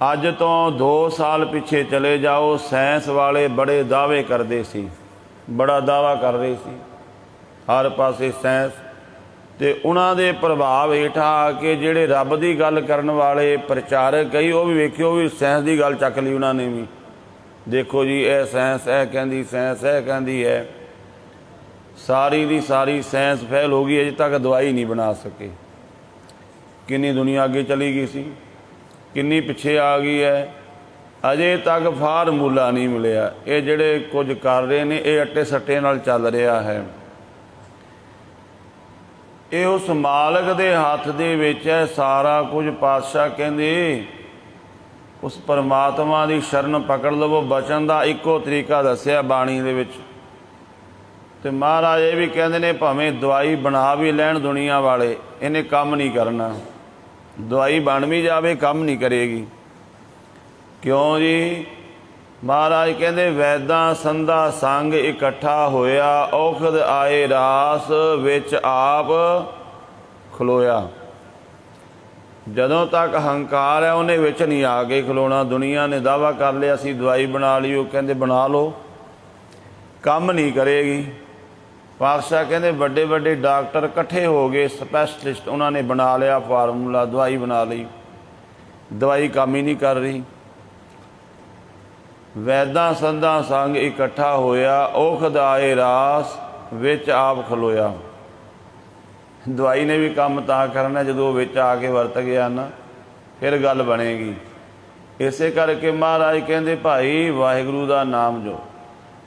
अज तो 2 साल पिछे चले जाओ, साइंस वाले बड़े दावे करते सी, बड़ा दावा कर रहे सी, हर पासे साइंस। तो उन्होंने प्रभाव हेठा आके जिहड़े रब की गल करन वाले प्रचारक कई, वो भी वेखियो भी साइंस की गल चक ली उन्होंने भी। देखो जी यह साइंस है कहती, साइंस है कहती है, सारी दी सारी साइंस फैल हो गई, अजे तक दवाई नहीं बना सके। किन्नी दुनिया अगे चली गई सी, किन्नी पिछे आ गई है, अजे तक फार्मूला नहीं मिलिया। ये जिहड़े कुछ कर रहे हैं ये अट्टे सट्टे नाल चल रहा है। ये उस मालक दे हाथ दे विच है सारा कुछ। पातशाह कहंदे उस परमात्मा की शरण पकड़ लवो। बचन का इको तरीका दसिया बाणी दे विच। ते महाराज ये भी कहते ने भावें दवाई बना भी लैन दुनिया वाले, इन्हें काम नहीं करना। दवाई बन भी जाए काम नहीं करेगी। क्यों जी? महाराज कहते वैदां संधा संग इकट्ठा होया, औखद आए रास विच आप खलोया। जदों तक हंकार है उन्हें विच नहीं आके खलोना। दुनिया ने दावा कर लिया असी दवाई बना ली, वो कहते बना लो, काम नहीं करेगी। पातशाह कहते बड़े बड़े डॉक्टर इकट्ठे हो गए, स्पैशलिस्ट, उन्होंने बना लिया फार्मूला, दवाई बना ली, दवाई काम ही नहीं कर रही। वैदां संधां संग इकट्ठा होया, औखद आए रास विच आप खलोया। दवाई ने भी काम तां करना जो विच आके वरत गया ना, फिर गल बनेगी। इसे करके महाराज कहते भाई वाहिगुरू का नाम जो,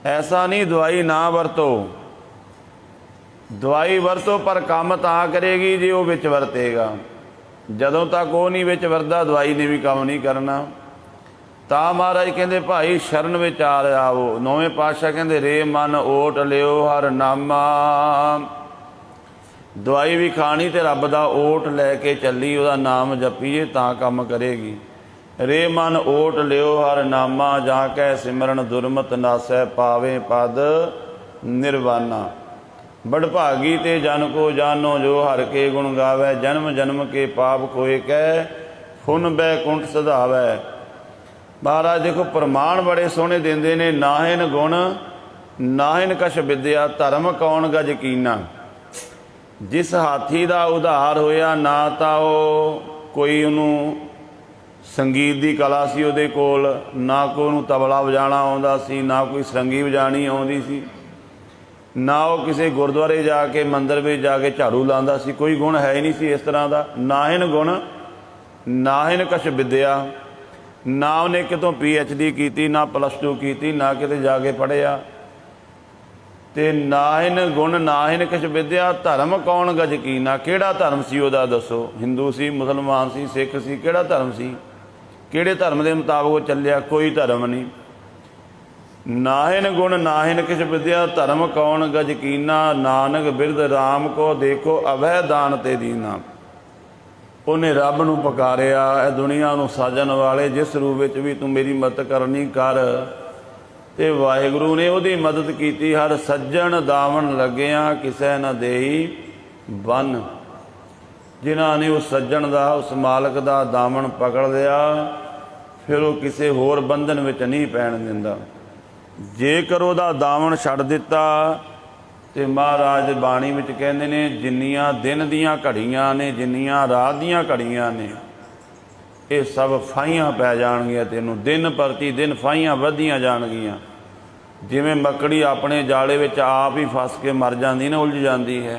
ऐसा नहीं दवाई ना वरतो, दवाई वरतो पर काम तां करेगी जे वो विच वरतेगा। जदों तक वो नहीं विच वरदा दवाई ने भी काम नहीं करना। ता महाराज कहते भाई शरण विच आ जाओ। नौवें पातशाह कहते रे मन ओट लियो हर नामा। दवाई भी खानी तो रब का ओट लैके चली, वह नाम जपीए तां काम करेगी। रे मन ओट लियो हर नामा, जाकै सिमरन दुरमत नासै पावे पद निर्वाना। बड़भागी ते जन को जानो, जो हर के गुण गावै, जन्म जन्म के पाप कोय कै फुन बैकुंठ सधावै। महाराज देखो प्रमाण बड़े सोहने देंदे ने, नाहिन गुण नाहिन कछ विद्या, धर्म कौन गज कीना। जिस हाथी का उधार होया ना तो कोई उन्होंने संगीत की कला सी उहदे कोल, ना कोई उन्होंने तबला वजाना आउंदा सी, ना कोई सरंगी वजानी आउंदी सी, ना वो किसी गुरुद्वारे जाके मंदिर में जाके झाड़ू लांदा सी। कोई गुण है ही नहीं सी इस तरह का। नाहिन गुण नाहिन कछ विद्या, ना उन्हें कितों PhD की, ना +2 की, ना किते जाके पढ़िया। ते नाहिन गुण नाहिन कछ विद्या, धर्म कौन गज कीना। केड़ा धर्म सी उहदा दसो? हिंदू सी, मुसलमान सी, सिख सी, केड़ा धर्म सी? केड़े धर्म के मुताबिक वो चलिया? कोई धर्म नहीं। नाहिन गुण नाहिन किछ विद्या, धर्म कौन गज कीना। नानक बिरद राम को देखो, अभय दान ते दीना। उन्हें रब नूं पुकारिया, दुनिया नूं साजन वाले, जिस रूप विच भी तू मेरी मदद करनी कर। ते वाहिगुरू ने उहदी मदद की। हर सज्जन दावन लग्गिया, किसै न देई बन। जिन्हां ने उस सज्जन का, उस मालक का दामन पकड़ लिया, फिर वो किसी होर बंधन विच नहीं पैण दिंदा। जेकर उहदा दामन छड्ड दिता ते महाराज बाणी विच कहंदे ने, जिन्नियां दिन दीयां घड़ियां ने, जिन्नियां रात दीयां घड़ियां ने, ये सब फाइयां पै जाणगियां। तैनूं दिन प्रति दिन फाइयां वधियां जाणगियां। जिवें मकड़ी अपने जाले विच आप ही फस के मर जाती ना, उलझ जाती है,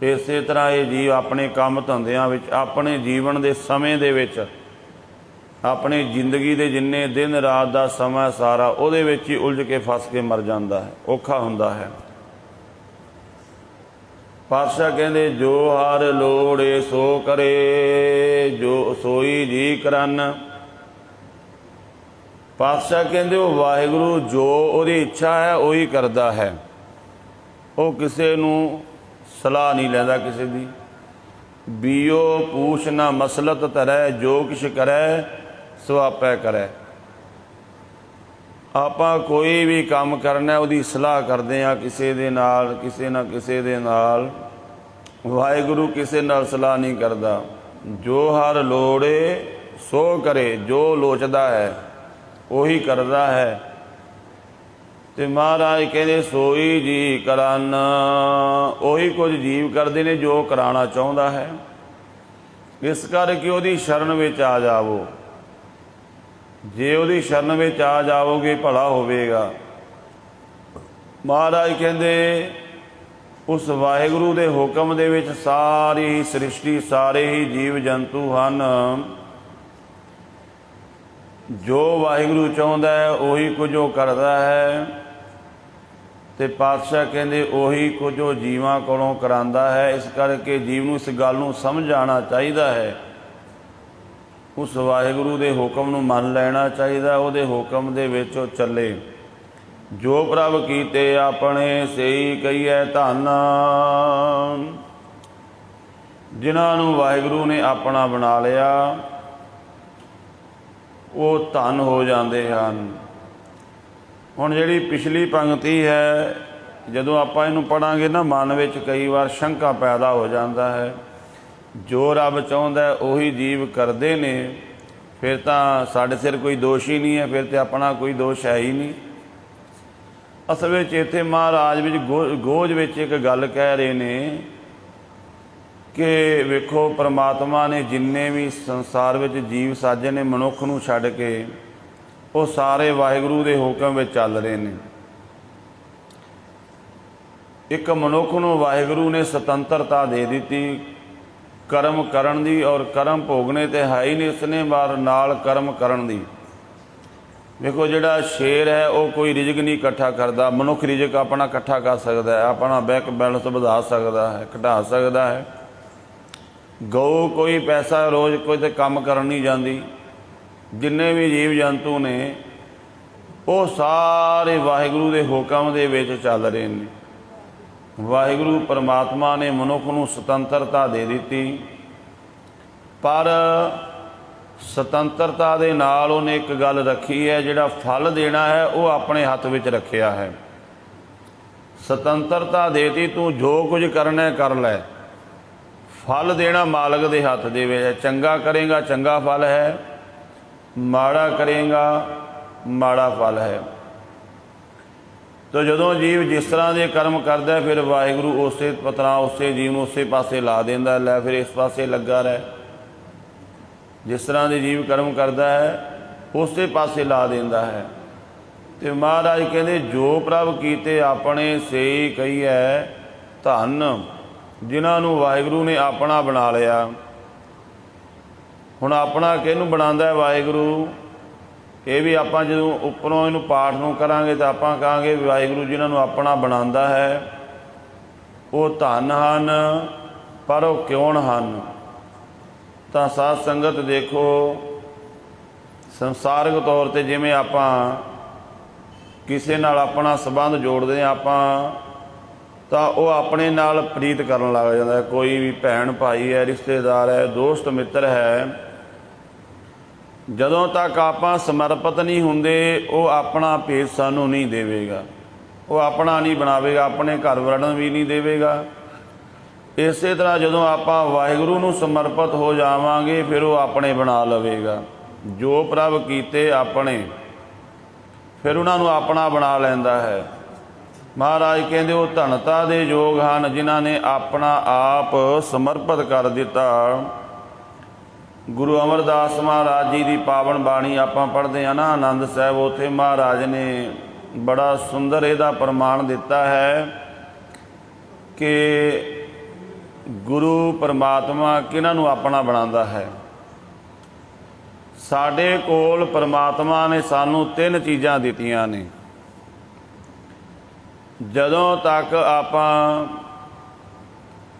इस तरह ये जीव अपने काम धंधियां विच, अपने जीवन के समय दे विच, अपनी जिंदगी के जिन्ने दिन रात का समा सारा उहदे विच ही उलझ के फस के मर जाता है, औखा हुंदा है। पातशाह कहते जो हर लोड़े सो करे, जो सोई जी करन। पातशाह कहते वो वाहिगुरू जो उहदी इच्छा है वही करता है। वो किसी नूं सलाह नहीं लैंदा किसी दी। बीओ पूछ ना मसलत धरै, जो किश करै सो आपै करै। आपां कोई भी काम करना उहदी सलाह करते हैं किसी दे नाल, किसी ना किसी दे नाल। वाहिगुरू किसी नाल सलाह नहीं करता। जो हर लोड़े सो करे, जो लोचदा है वही करता है। तो महाराज कहते सोई जी करन, वही कुछ जीव करते हैं जो कराना चाहता है। इस करके उहदी शरण विच आ जावो। जे उहदी शरण विच आ जाओगे भला होवेगा। महाराज कहते उस वाहिगुरू दे हुक्म दे विच सारी ही सृष्टि, सारे ही जीव जंतु हन। जो वाहिगुरू चाहुंदा है उही कुछ वो करदा है। ते पातशाह कहते उही कुछ वो जीवां कोलों करांदा है। इस करके जीव नूं इस गल नूं समझ आना चाहिदा है उस वाहिगुरू के हुक्म नूं मन लेना चाहिए, उहदे हुक्म दे विच चले। जो प्रभ कीते अपने सेई कहिए धन, जिन्हां नूं वाहिगुरू ने अपना बना लिया वो धन हो जाते हैं। हुण जिहड़ी पिछली पंक्ति है, जदों आपां इहनूं पढ़ांगे ना, मन विच कई बार शंका पैदा हो जाता है। जो रब चाहुंदा है उही जीव करते ने, फिर तो साडे सिर कोई दोष ही नहीं है, फिर तो अपना कोई दोष है ही नहीं। असल में इत्थे महाराज विच गोज विच एक गल कह रहे ने कि वेखो, परमात्मा ने जिन्ने भी संसार विच जीव साजे ने मनुख नूं छड्ड के वो सारे वाहिगुरू दे हुक्म विच चल रहे ने। एक मनुख नूं वाहिगुरू ने सुतंत्रता दे दी कर्म करन दी, और कर्म भोगने तो है ही नहीं, इसने बार नाल कर्म करन दी। देखो, जिहड़ा शेर है वो कोई रिजक नहीं इकट्ठा करता, मनुख रिजक अपना इकट्ठा कर सकता है, अपना बैंक बैलेंस बढ़ा सकता है, घटा सकता है। गौ कोई पैसा रोज़ कोई तो काम कर नहीं जाती। जिन्ने भी जीव जंतु ने वो सारे वाहिगुरू के हुक्म दे विच चल रहे हैं। वाहिगुरू परमात्मा ने मनुख नूं सुतंत्रता दे दी, पर सुतंत्रता दे नाल उहने एक गल रखी है, जिहड़ा फल देना है वो अपने हथ विच रखिया है। सुतंत्रता देती, तू जो कुछ करना है कर लै, फल देना मालक दे हथ दे विच है। चंगा करेगा चंगा फल है, माड़ा करेगा माड़ा फल है। तो जदों जीव जिस तरह के कर्म करता है, फिर वाहिगुरू उस तरह उस जीव को उस पासे ला देंदा, लै फिर इस पासे लगा रहे। जिस तरह के जीव कर्म करता है उस पासे ला देंदा है। तो महाराज कहते, जो प्रभ कीते अपने सेई कहिए धन, जिन्हां नूं वाहिगुरू ने अपना बना लिया। हुण अपना किहनूं बनांदा है वाहिगुरू? ये भी आपां जदों उपरों इहनूं पाठ नूं करांगे तो आपां कहांगे वाहिगुरू जिन्हां नूं अपना बनांदा है वो धन हन, पर वो क्यों हन? तो साध संगत देखो, संसारिक तौर पर जिवें आपां किसी नाल अपना संबंध जोड़ते हैं आपां, तो वो अपने नाल प्रीत करन लग जाता है। कोई भी भैन भाई है, रिश्तेदार है, दोस्त मित्र है, जदों तक आपां समर्पित नहीं हुंदे वो अपना भेद सानू नहीं देवेगा, वो अपना नहीं बनावेगा, अपने घर वड़न भी नहीं देवेगा। इस तरह जदों आपां वाहिगुरू नूं समर्पित हो जावांगे, फिर वो अपने बना लवेगा। जो प्रभ कीते अपने, फिर उन्हां नूं अपना बना लैंदा है। महाराज कहते वो धनता दे योग हन, जिन्हां ने अपना आप समर्पित कर दिता। गुरु अमरदास महाराज जी की पावन बाणी आपां पढ़ते हैं ना आनंद साहब, उत्थे महाराज ने बड़ा सुंदर इहदा प्रमाण दिता है कि गुरु परमात्मा किन्हां नूं अपना बनांदा है। साडे कोल परमात्मा ने सानू 3 चीज़ां दित्तियां ने। जदों तक आपां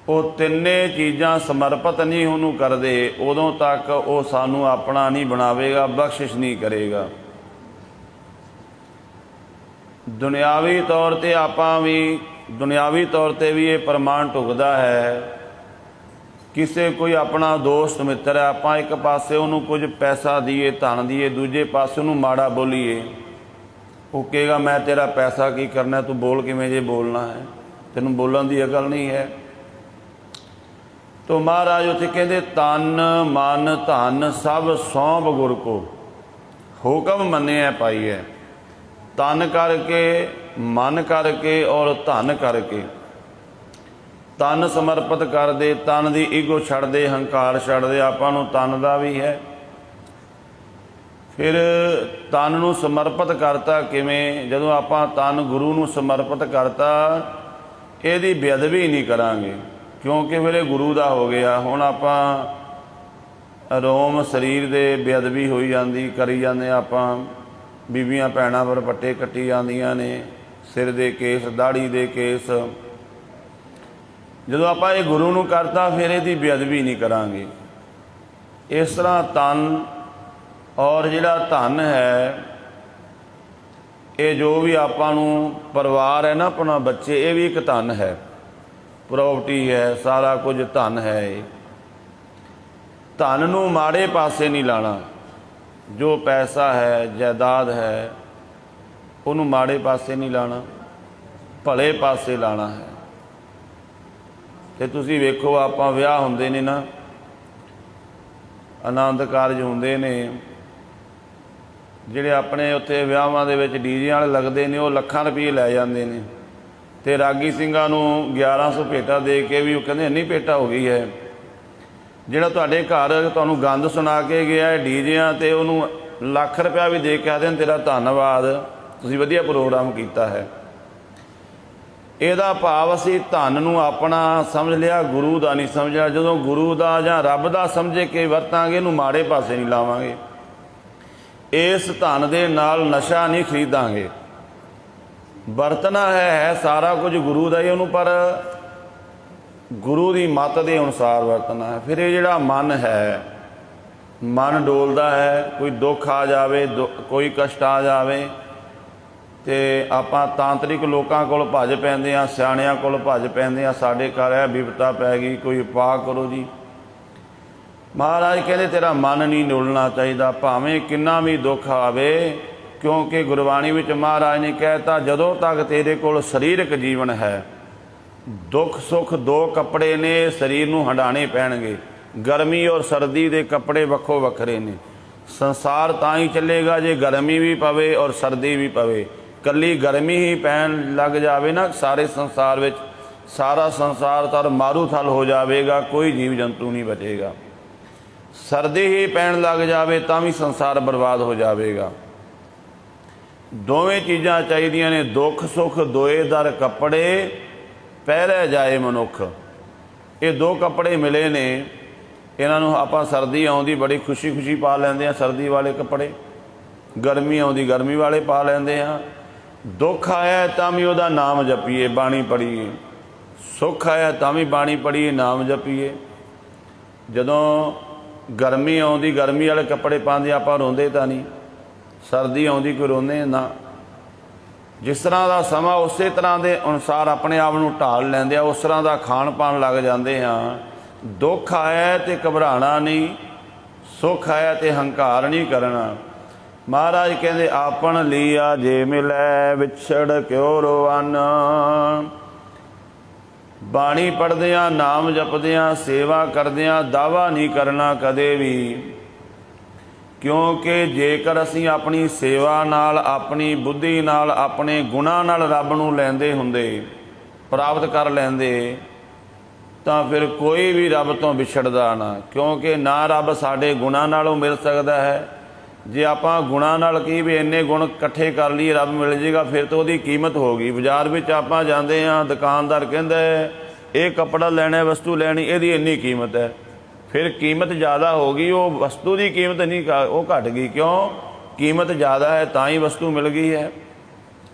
वो तिन्ने चीज़ां समर्पित नहीं उन्हों करते, उदों तक वो सानू अपना नहीं बनावेगा, बख्शिश नहीं करेगा। दुनियावी तौर पर आपां भी दुनियावी तौर पर भी ये प्रमाण ढुकदा है। किसी कोई अपना दोस्त मित्र है, आपां एक पासे उन्होंने कुछ पैसा दीए, धन दीए, दूजे पासे उन्होंने माड़ा बोलीए, वो कहेगा मैं तेरा पैसा की करना, तू बोल किवें जे बोलना है, तेनों बोलण दी अकल नहीं है। तो महाराज उत्थे कहते तन मन धन सब सौंप गुर को, हुक्म मन्निया पाई है। तन करके, मन करके और धन करके। तन समर्पित कर दे, तन की ईगो छड़ दे, हंकार छड़ दे, आपां नूं तन दा भी है। फिर तन नूं समर्पित करता किवें? जदों आपां तन गुरु नूं समर्पित करता, इहदी बेअदबी नहीं करांगे, क्योंकि फिर गुरु का हो गया। हुण आपां रोम शरीर दे बेअदबी होई जाती, करी जाते आपां। बीबियां भैणां पर पट्टे कट्टी जांदियां ने, सिर दे केस, दाढ़ी दे केस। जदों आपां ये गुरु नूं करता, फिर इहदी बेअदबी नहीं करांगे। इस तरह तन और जिहड़ा धन है, ये जो भी आपां नूं परिवार है ना, अपना बच्चे, ये भी एक धन है, प्रॉपर्टी है, सारा कुछ धन है। धन नूं माड़े पासे नहीं लाना। जो पैसा है, जायदाद है, उन्हों माड़े पासे नहीं लाना, भले पासे लाना है। तो तुसीं वेखो, आपां विआह हुंदे ने ना, आनंद कारज हुंदे ने, जिहड़े अपने उत्थे विआहां दे विच डीजे वाले लगदे ने, वो लखां रुपये लै जांदे ने, ते रागी ਸਿੰਘਾਂ ਨੂੰ 1100 भेटा दे के भी वो कहंदे इन्नी भेटा हो गई है। ਜਿਹੜਾ ਤੁਹਾਡੇ ਘਰ ਤੁਹਾਨੂੰ ਗੰਦ ਸੁਣਾ ਕੇ ਗਿਆ ਹੈ ਡੀਜਿਆਂ ਤੇ, ਉਹਨੂੰ ਲੱਖ ਰੁਪਇਆ ਵੀ ਦੇ ਕੇ ਆਖਦੇ ਨੇ ਤੇਰਾ ਧੰਨਵਾਦ, ਤੁਸੀਂ ਵਧੀਆ ਪ੍ਰੋਗਰਾਮ ਕੀਤਾ ਹੈ। ਇਹਦਾ ਭਾਵ ਅਸੀਂ ਧਨ ਨੂੰ ਆਪਣਾ ਸਮਝ ਲਿਆ, ਗੁਰੂ ਦਾ ਨਹੀਂ ਸਮਝਿਆ। ਜਦੋਂ ਗੁਰੂ ਦਾ ਜਾਂ ਰੱਬ ਦਾ ਸਮਝ ਕੇ ਵਰਤਾਂਗੇ, ਇਹਨੂੰ ਮਾੜੇ ਪਾਸੇ ਨਹੀਂ ਲਾਵਾਂਗੇ। ਇਸ ਧਨ ਦੇ ਨਾਲ ਨਸ਼ਾ ਨਹੀਂ ਖਰੀਦਾਂਗੇ। ਵਰਤਣਾ ਹੈ ਸਾਰਾ ਕੁਝ ਗੁਰੂ ਦਾ ਹੀ, ਉਹਨੂੰ ਪਰ ਗੁਰੂ ਦੀ ਮੱਤ ਦੇ ਅਨੁਸਾਰ ਵਰਤਣਾ ਹੈ। ਫਿਰ ਇਹ ਜਿਹੜਾ ਮਨ ਹੈ, ਮਨ ਡੋਲਦਾ ਹੈ, ਕੋਈ ਦੁੱਖ ਆ ਜਾਵੇ, ਕੋਈ ਕਸ਼ਟ ਆ ਜਾਵੇ, ਤੇ ਆਪਾਂ ਤਾਂਤਰਿਕ ਲੋਕਾਂ ਕੋਲ ਭੱਜ ਪੈਂਦੇ ਹਾਂ, ਸਿਆਣਿਆਂ ਕੋਲ ਭੱਜ ਪੈਂਦੇ ਹਾਂ, ਸਾਡੇ ਘਰ ਇਹ ਵਿਪਤਾ ਪੈ ਗਈ, ਕੋਈ ਉਪਾਅ ਕਰੋ ਜੀ। ਮਹਾਰਾਜ ਕਹਿੰਦੇ ਤੇਰਾ ਮਨ ਨਹੀਂ ਡੋਲਣਾ ਚਾਹੀਦਾ, ਭਾਵੇਂ ਕਿੰਨਾ ਵੀ ਦੁੱਖ ਆਵੇ, ਕਿਉਂਕਿ ਗੁਰਬਾਣੀ ਵਿੱਚ ਮਹਾਰਾਜ ਨੇ ਕਹਿਤਾ ਜਦੋਂ ਤੱਕ ਤੇਰੇ ਕੋਲ ਸਰੀਰਕ ਜੀਵਨ ਹੈ, ਦੁੱਖ ਸੁੱਖ ਦੋ ਕੱਪੜੇ ਨੇ, ਸਰੀਰ ਨੂੰ ਹੰਡਾਣੇ ਪੈਣਗੇ। ਗਰਮੀ ਔਰ ਸਰਦੀ ਦੇ ਕੱਪੜੇ ਵੱਖੋ ਵੱਖਰੇ ਨੇ। ਸੰਸਾਰ ਤਾਂ ਹੀ ਚੱਲੇਗਾ ਜੇ ਗਰਮੀ ਵੀ ਪਵੇ ਔਰ ਸਰਦੀ ਵੀ ਪਵੇ। ਕੱਲੀ ਗਰਮੀ ਹੀ ਪੈਣ ਲੱਗ ਜਾਵੇ ਨਾ ਸਾਰੇ ਸੰਸਾਰ ਵਿੱਚ, ਸਾਰਾ ਸੰਸਾਰ ਤਾਂ ਮਾਰੂ ਥਲ ਹੋ ਜਾਵੇਗਾ, ਕੋਈ ਜੀਵ ਜੰਤੂ ਨਹੀਂ ਬਚੇਗਾ। ਸਰਦੀ ਹੀ ਪੈਣ ਲੱਗ ਜਾਵੇ ਤਾਂ ਵੀ ਸੰਸਾਰ ਬਰਬਾਦ ਹੋ ਜਾਵੇਗਾ। ਦੋਵੇਂ ਚੀਜ਼ਾਂ ਚਾਹੀਦੀਆਂ ਨੇ, ਦੁੱਖ ਸੁੱਖ ਦੋਏ ਦਰ ਕੱਪੜੇ ਪਹਿਰੇ ਜਾਏ ਮਨੁੱਖ। ਇਹ ਦੋ ਕੱਪੜੇ ਮਿਲੇ ਨੇ, ਇਹਨਾਂ ਨੂੰ ਆਪਾਂ ਸਰਦੀ ਆਉਂਦੀ ਬੜੀ ਖੁਸ਼ੀ ਖੁਸ਼ੀ ਪਾ ਲੈਂਦੇ ਹਾਂ, ਸਰਦੀ ਵਾਲੇ ਕੱਪੜੇ। ਗਰਮੀ ਆਉਂਦੀ ਗਰਮੀ ਵਾਲੇ ਪਾ ਲੈਂਦੇ ਹਾਂ। ਦੁੱਖ ਆਇਆ ਤਾਂ ਵੀ ਉਹਦਾ ਨਾਮ ਜਪੀਏ, ਬਾਣੀ ਪੜ੍ਹੀਏ। ਸੁੱਖ ਆਇਆ ਤਾਂ ਵੀ ਬਾਣੀ ਪੜ੍ਹੀਏ, ਨਾਮ ਜਪੀਏ। ਜਦੋਂ ਗਰਮੀ ਆਉਂਦੀ ਗਰਮੀ ਵਾਲੇ ਕੱਪੜੇ ਪਾਉਂਦੇ ਆਪਾਂ ਰੋਂਦੇ ਤਾਂ ਨਹੀਂ, ਸਰਦੀ ਆਉਂਦੀ ਕੋਈ ਰੋਂਦੇ ਨਾ। ਜਿਸ ਤਰ੍ਹਾਂ ਦਾ ਸਮਾਂ ਉਸੇ ਤਰ੍ਹਾਂ ਦੇ ਅਨੁਸਾਰ ਆਪਣੇ ਆਪ ਨੂੰ ਢਾਲ ਲੈਂਦੇ ਆ, ਉਸ ਤਰ੍ਹਾਂ ਦਾ ਖਾਣ ਪਾਣ ਲੱਗ ਜਾਂਦੇ ਹਾਂ। ਦੁੱਖ ਆਇਆ ਤੇ ਘਬਰਾਣਾ ਨਹੀਂ, ਸੁੱਖ ਆਇਆ ਤੇ ਹੰਕਾਰ ਨਹੀਂ ਕਰਨਾ। ਮਹਾਰਾਜ ਕਹਿੰਦੇ ਆਪਣ ਲੀਆ ਜੇ ਮਿਲੈ ਵਿਛੜ ਕਿਉ ਰੋਵਨ। ਬਾਣੀ ਪੜ੍ਹਦਿਆਂ, ਨਾਮ ਜਪਦਿਆਂ, ਸੇਵਾ ਕਰਦਿਆਂ ਦਾਵਾ ਨਹੀਂ ਕਰਨਾ ਕਦੇ ਵੀ, ਕਿਉਂਕਿ ਜੇਕਰ ਅਸੀਂ ਆਪਣੀ ਸੇਵਾ ਨਾਲ, ਆਪਣੀ ਬੁੱਧੀ ਨਾਲ, ਆਪਣੇ ਗੁਣਾਂ ਨਾਲ ਰੱਬ ਨੂੰ ਲੈਂਦੇ ਹੁੰਦੇ, ਪ੍ਰਾਪਤ ਕਰ ਲੈਂਦੇ, ਤਾਂ ਫਿਰ ਕੋਈ ਵੀ ਰੱਬ ਤੋਂ ਵਿਛੜਦਾ ਨਾ। ਕਿਉਂਕਿ ਨਾ ਰੱਬ ਸਾਡੇ ਗੁਣਾਂ ਨਾਲੋਂ ਮਿਲ ਸਕਦਾ ਹੈ। ਜੇ ਆਪਾਂ ਗੁਣਾਂ ਨਾਲ ਕੀ ਵੀ ਇੰਨੇ ਗੁਣ ਇਕੱਠੇ ਕਰ ਲਈਏ ਰੱਬ ਮਿਲ ਜਾਏਗਾ, ਫਿਰ ਤਾਂ ਉਹਦੀ ਕੀਮਤ ਹੋ ਗਈ। ਬਾਜ਼ਾਰ ਵਿੱਚ ਆਪਾਂ ਜਾਂਦੇ ਹਾਂ, ਦੁਕਾਨਦਾਰ ਕਹਿੰਦਾ ਇਹ ਕੱਪੜਾ ਲੈਣਾ, ਵਸਤੂ ਲੈਣੀ, ਇਹਦੀ ਇੰਨੀ ਕੀਮਤ ਹੈ। ਫਿਰ ਕੀਮਤ ਜ਼ਿਆਦਾ ਹੋ ਗਈ, ਉਹ ਵਸਤੂ ਦੀ ਕੀਮਤ ਨਹੀਂ, ਉਹ ਘਟ ਗਈ। ਕਿਉਂ? ਕੀਮਤ ਜ਼ਿਆਦਾ ਹੈ ਤਾਂ ਹੀ ਵਸਤੂ ਮਿਲ ਗਈ ਹੈ।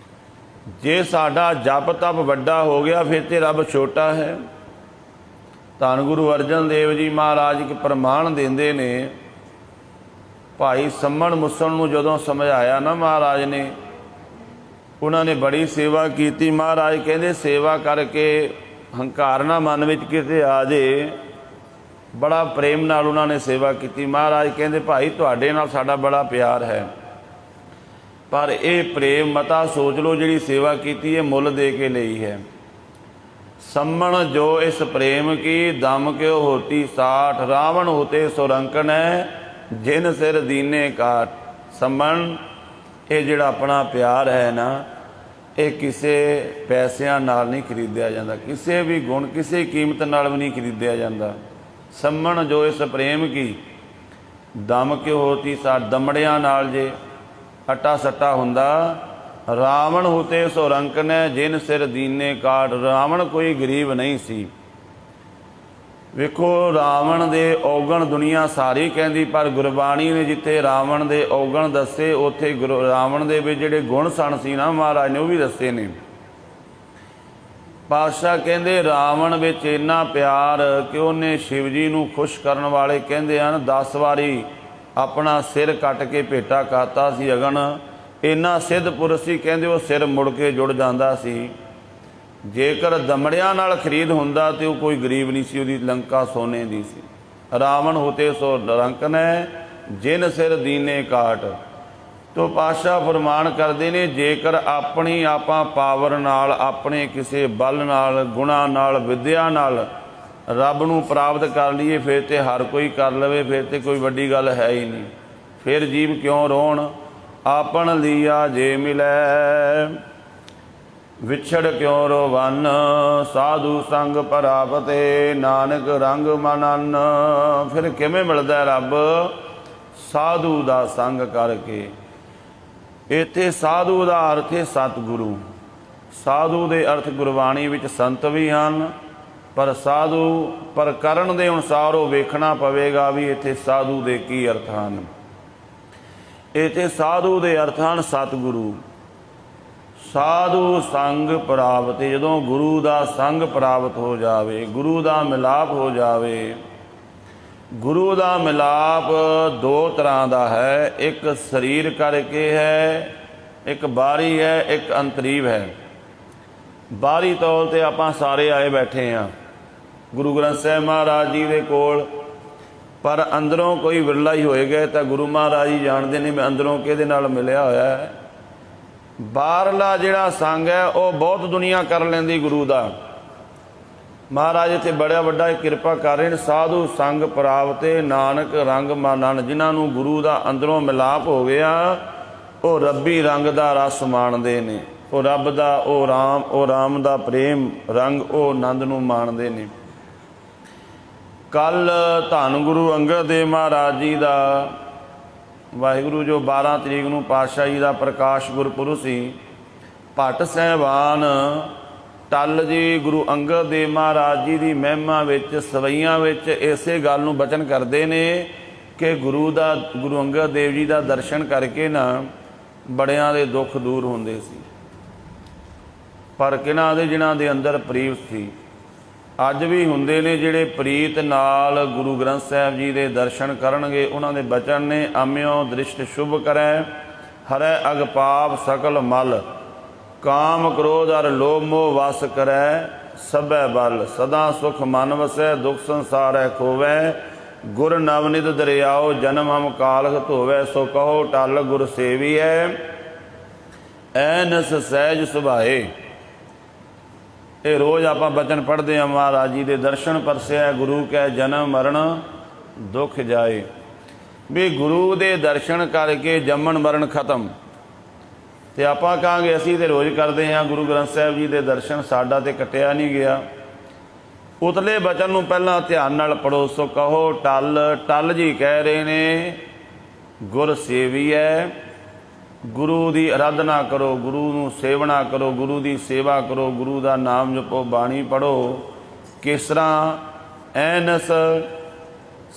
ਜੇ ਸਾਡਾ ਜਪ ਤਪ ਵੱਡਾ ਹੋ ਗਿਆ, ਫਿਰ ਤੇ ਰੱਬ ਛੋਟਾ ਹੈ। ਧੰਨ ਗੁਰੂ ਅਰਜਨ ਦੇਵ ਜੀ ਮਹਾਰਾਜ ਇੱਕ ਪ੍ਰਮਾਣ ਦਿੰਦੇ ਨੇ। ਭਾਈ ਸੰਮਣ ਮੁਸਲ ਨੂੰ ਜਦੋਂ ਸਮਝਾਇਆ ਨਾ ਮਹਾਰਾਜ ਨੇ, ਉਹਨਾਂ ਨੇ ਬੜੀ ਸੇਵਾ ਕੀਤੀ। ਮਹਾਰਾਜ ਕਹਿੰਦੇ ਸੇਵਾ ਕਰਕੇ ਹੰਕਾਰ ਨਾ ਮਨ ਵਿੱਚ ਕਿਤੇ ਆ ਜੇ। ਬੜਾ ਪ੍ਰੇਮ ਨਾਲ ਉਹਨਾਂ ਨੇ ਸੇਵਾ ਕੀਤੀ। ਮਹਾਰਾਜ ਕਹਿੰਦੇ ਭਾਈ ਤੁਹਾਡੇ ਨਾਲ ਸਾਡਾ ਬੜਾ ਪਿਆਰ ਹੈ, ਪਰ ਇਹ ਪ੍ਰੇਮ ਮਤਾ ਸੋਚ ਲਓ ਜਿਹੜੀ ਸੇਵਾ ਕੀਤੀ ਹੈ ਮੁੱਲ ਦੇ ਕੇ ਲਈ ਹੈ। सम्मण जो इस प्रेम की दम क्यों होती साठ, रावण होते सुरंकन है जिन सिर दीने काट। सम्मण ये जिहड़ा अपना प्यार है ना, ये किसी पैसों नाल नहीं खरीदिया जाता, किसी भी गुण किसी कीमत नाल भी नहीं खरीदिया जाता। सम्मण जो इस प्रेम की दम क्यों होती साठ, दमड़ियां नाल जे अट्टा सट्टा हुंदा। रावण होते सो रंकन है जिन सिर दीने काट। रावण कोई गरीब नहीं सी। वेखो रावण दे औगण दुनिया सारी कहती, पर गुरबाणी ने जिथे रावण दे औगण दसे उत्थे रावण दे विच जिहड़े गुण सन सी ना महाराज ने वो भी दसे ने। ਪਾਤਸ਼ਾਹ ਕਹਿੰਦੇ ਰਾਵਣ ਵਿੱਚ ਇੰਨਾ ਪਿਆਰ ਕਿ ਉਹਨੇ ਸ਼ਿਵ ਜੀ ਨੂੰ ਖੁਸ਼ ਕਰਨ ਵਾਲੇ ਕਹਿੰਦੇ ਹਨ 10 ਵਾਰੀ ਆਪਣਾ ਸਿਰ ਕੱਟ ਕੇ ਭੇਟਾ ਕਰਤਾ ਸੀ ਅਗਨ। ਇੰਨਾ ਸਿੱਧ ਪੁਰਸ਼ ਸੀ ਕਹਿੰਦੇ ਉਹ ਸਿਰ ਮੁੜ ਕੇ ਜੁੜ ਜਾਂਦਾ ਸੀ। ਜੇਕਰ ਦਮੜਿਆਂ ਨਾਲ ਖਰੀਦ ਹੁੰਦਾ ਤੇ ਉਹ ਕੋਈ ਗਰੀਬ ਨਹੀਂ ਸੀ, ਉਹਦੀ ਲੰਕਾ ਸੋਨੇ ਦੀ ਸੀ। ਰਾਵਣ ਹੋਤੇ ਸੋ ਰੰਕ ਨੇ ਜਿਨ ਸਿਰ ਦੀਨੇ ਕਾਟ। ਤੋ ਪਾਤਸ਼ਾਹ ਫਰਮਾਨ ਕਰਦੇ ਨੇ ਜੇਕਰ ਆਪਣੀ ਆਪਾਂ ਪਾਵਰ ਨਾਲ, ਆਪਣੇ ਕਿਸੇ ਬਲ ਨਾਲ, ਗੁਣਾ ਨਾਲ, ਵਿਦਿਆ ਨਾਲ ਰੱਬ ਨੂੰ ਪ੍ਰਾਪਤ ਕਰ ਲਈਏ ਫਿਰ ਤੇ ਹਰ ਕੋਈ ਕਰ ਲਵੇ, ਫਿਰ ਤੇ ਕੋਈ ਵੱਡੀ ਗੱਲ ਹੈ ਹੀ ਨਹੀਂ। ਫਿਰ ਜੀਵ ਕਿਉਂ ਰੋਣ ਆਪਣ ਲੀਆ ਜੇ ਮਿਲੈ ਵਿਛੜ ਕਿਉਂ ਰੋਵਨ ਸਾਧੂ ਸੰਗ ਪ੍ਰਾਪਤੇ ਨਾਨਕ ਰੰਗ ਮਨਨ। ਫਿਰ ਕਿਵੇਂ ਮਿਲਦਾ ਰੱਬ? ਸਾਧੂ ਦਾ ਸੰਗ ਕਰਕੇ। ਇੱਥੇ ਸਾਧੂ ਦਾ ਅਰਥ ਹੈ ਸਤਿਗੁਰੂ। ਸਾਧੂ ਦੇ ਅਰਥ ਗੁਰਬਾਣੀ ਵਿੱਚ ਸੰਤ ਵੀ ਹਨ, ਪਰ ਸਾਧੂ ਪਰ ਕਰਨ ਦੇ ਅਨੁਸਾਰ ਉਹ ਵੇਖਣਾ ਪਵੇਗਾ ਵੀ ਇੱਥੇ ਸਾਧੂ ਦੇ ਕੀ ਅਰਥ ਹਨ। ਇੱਥੇ ਸਾਧੂ ਦੇ ਅਰਥ ਹਨ ਸਤਿਗੁਰੂ। ਸਾਧੂ ਸੰਗ ਪ੍ਰਾਪਤ, ਜਦੋਂ ਗੁਰੂ ਦਾ ਸੰਗ ਪ੍ਰਾਪਤ ਹੋ ਜਾਵੇ, ਗੁਰੂ ਦਾ ਮਿਲਾਪ ਹੋ ਜਾਵੇ। ਗੁਰੂ ਦਾ ਮਿਲਾਪ ਦੋ ਤਰ੍ਹਾਂ ਦਾ ਹੈ, ਇੱਕ ਸਰੀਰ ਕਰਕੇ ਹੈ, ਇੱਕ ਬਾਹਰੀ ਹੈ, ਇੱਕ ਅੰਤਰੀਵ ਹੈ। ਬਾਹਰੀ ਤੌਰ 'ਤੇ ਆਪਾਂ ਸਾਰੇ ਆਏ ਬੈਠੇ ਹਾਂ ਗੁਰੂ ਗ੍ਰੰਥ ਸਾਹਿਬ ਮਹਾਰਾਜ ਜੀ ਦੇ ਕੋਲ, ਪਰ ਅੰਦਰੋਂ ਕੋਈ ਵਿਰਲਾ ਹੀ ਹੋਏਗਾ ਤਾਂ ਗੁਰੂ ਮਹਾਰਾਜ ਜੀ ਜਾਣਦੇ ਨੇ ਮੈਂ ਅੰਦਰੋਂ ਕਿਹਦੇ ਨਾਲ ਮਿਲਿਆ ਹੋਇਆ ਹੈ। ਬਾਹਰਲਾ ਜਿਹੜਾ ਸੰਗ ਹੈ ਉਹ ਬਹੁਤ ਦੁਨੀਆ ਕਰ ਲੈਂਦੀ ਗੁਰੂ ਦਾ। ਮਹਾਰਾਜ ਇੱਥੇ ਬੜਾ ਵੱਡਾ ਕਿਰਪਾ ਕਰ ਰਹੇ ਨੇ। ਸਾਧੂ ਸੰਗ ਪ੍ਰਾਪਤੇ ਨਾਨਕ ਰੰਗ ਮਾਨਨ। ਜਿਨ੍ਹਾਂ ਨੂੰ ਗੁਰੂ ਦਾ ਅੰਦਰੋਂ ਮਿਲਾਪ ਹੋ ਗਿਆ ਉਹ ਰੱਬੀ ਰੰਗ ਦਾ ਰਸ ਮਾਣਦੇ ਨੇ। ਉਹ ਰੱਬ ਦਾ ਉਹ ਰਾਮ ਦਾ ਪ੍ਰੇਮ ਰੰਗ, ਉਹ ਆਨੰਦ ਨੂੰ ਮਾਣਦੇ ਨੇ। ਕੱਲ ਧੰਨ ਗੁਰੂ ਅੰਗਦ ਦੇਵ ਮਹਾਰਾਜ ਜੀ ਦਾ ਵਾਹਿਗੁਰੂ ਜੋ 12 ਤਰੀਕ ਨੂੰ ਪਾਤਸ਼ਾਹ ਜੀ ਦਾ ਪ੍ਰਕਾਸ਼ ਗੁਰਪੁਰਬ ਸੀ। ਭੱਟ ਸਾਹਿਬਾਨ ਟੱਲ ਜੀ ਗੁਰੂ ਅੰਗਦ ਦੇਵ ਮਹਾਰਾਜ ਜੀ ਦੀ ਮਹਿਮਾ ਵਿੱਚ, ਸਵਈਆਂ ਵਿੱਚ ਇਸੇ ਗੱਲ ਨੂੰ ਬਚਨ ਕਰਦੇ ਨੇ ਕਿ ਗੁਰੂ ਅੰਗਦ ਦੇਵ ਜੀ ਦਾ ਦਰਸ਼ਨ ਕਰਕੇ ਨਾ ਬੜਿਆਂ ਦੇ ਦੁੱਖ ਦੂਰ ਹੁੰਦੇ ਸੀ। ਪਰ ਕਿਹਨਾਂ ਦੇ? ਜਿਨ੍ਹਾਂ ਦੇ ਅੰਦਰ ਪ੍ਰੀਤ ਸੀ। ਅੱਜ ਵੀ ਹੁੰਦੇ ਨੇ ਜਿਹੜੇ ਪ੍ਰੀਤ ਨਾਲ ਗੁਰੂ ਗ੍ਰੰਥ ਸਾਹਿਬ ਜੀ ਦੇ ਦਰਸ਼ਨ ਕਰਨਗੇ। ਉਹਨਾਂ ਦੇ ਬਚਨ ਨੇ ਆਮਿਓ ਦ੍ਰਿਸ਼ਟ ਸ਼ੁਭ ਕਰੈ ਹਰੈ ਅਗ ਪਾਪ ਸਕਲ ਮਲ ਕਾਮ ਕ੍ਰੋਧ ਅਰ ਲੋਭ ਮੋਹ ਵਸ ਕਰੈ ਸਭੈ ਬਲ ਸਦਾ ਸੁਖ ਮਨ ਵਸੈ ਦੁਖ ਸੰਸਾਰੈ ਖੋਵੈ ਗੁਰ ਨਵਨਿਤ ਦਰਿਆਓ ਜਨਮ ਹਮ ਕਾਲਖ ਧੋਵੈ ਸੋ ਕਹੋ ਟਲ ਗੁਰ ਸੇਵੀਐ ਐਨਸ ਸਹਿਜ ਸੁਭਾਏ। ਇਹ ਰੋਜ਼ ਆਪਾਂ ਬਚਨ ਪੜ੍ਹਦੇ ਹਾਂ। ਮਹਾਰਾਜ ਜੀ ਦੇ ਦਰਸ਼ਨ ਪਰਸਿਆ ਗੁਰੂ ਕੈ ਜਨਮ ਮਰਨ ਦੁੱਖ ਜਾਏ। ਵੀ ਗੁਰੂ ਦੇ ਦਰਸ਼ਨ ਕਰਕੇ ਜੰਮਣ ਮਰਨ ਖਤਮ। ਤੇ ਆਪਾਂ ਕਹਾਂਗੇ ਅਸੀਂ ਤੇ ਰੋਜ਼ ਕਰਦੇ ਹਾਂ ਗੁਰੂ ਗ੍ਰੰਥ ਸਾਹਿਬ ਜੀ ਦੇ ਦਰਸ਼ਨ, ਸਾਡਾ ਤੇ ਕੱਟਿਆ ਨਹੀਂ ਗਿਆ। ਉਤਲੇ ਬਚਨ ਨੂੰ ਪਹਿਲਾਂ ਧਿਆਨ ਨਾਲ ਪੜੋ। ਸੋ ਕਹੋ ਟਲ ਜੀ ਕਹਿ ਰਹੇ ਨੇ ਗੁਰ ਸੇਵੀਐ। ਗੁਰੂ ਦੀ ਅਰਾਧਨਾ ਕਰੋ, ਗੁਰੂ ਨੂੰ ਸੇਵਨਾ ਕਰੋ, ਗੁਰੂ ਦੀ ਸੇਵਾ ਕਰੋ, ਗੁਰੂ ਦਾ ਨਾਮ ਜਪੋ, ਬਾਣੀ ਪੜ੍ਹੋ। ਕਿਸ ਤਰ੍ਹਾਂ? ਐਨਸ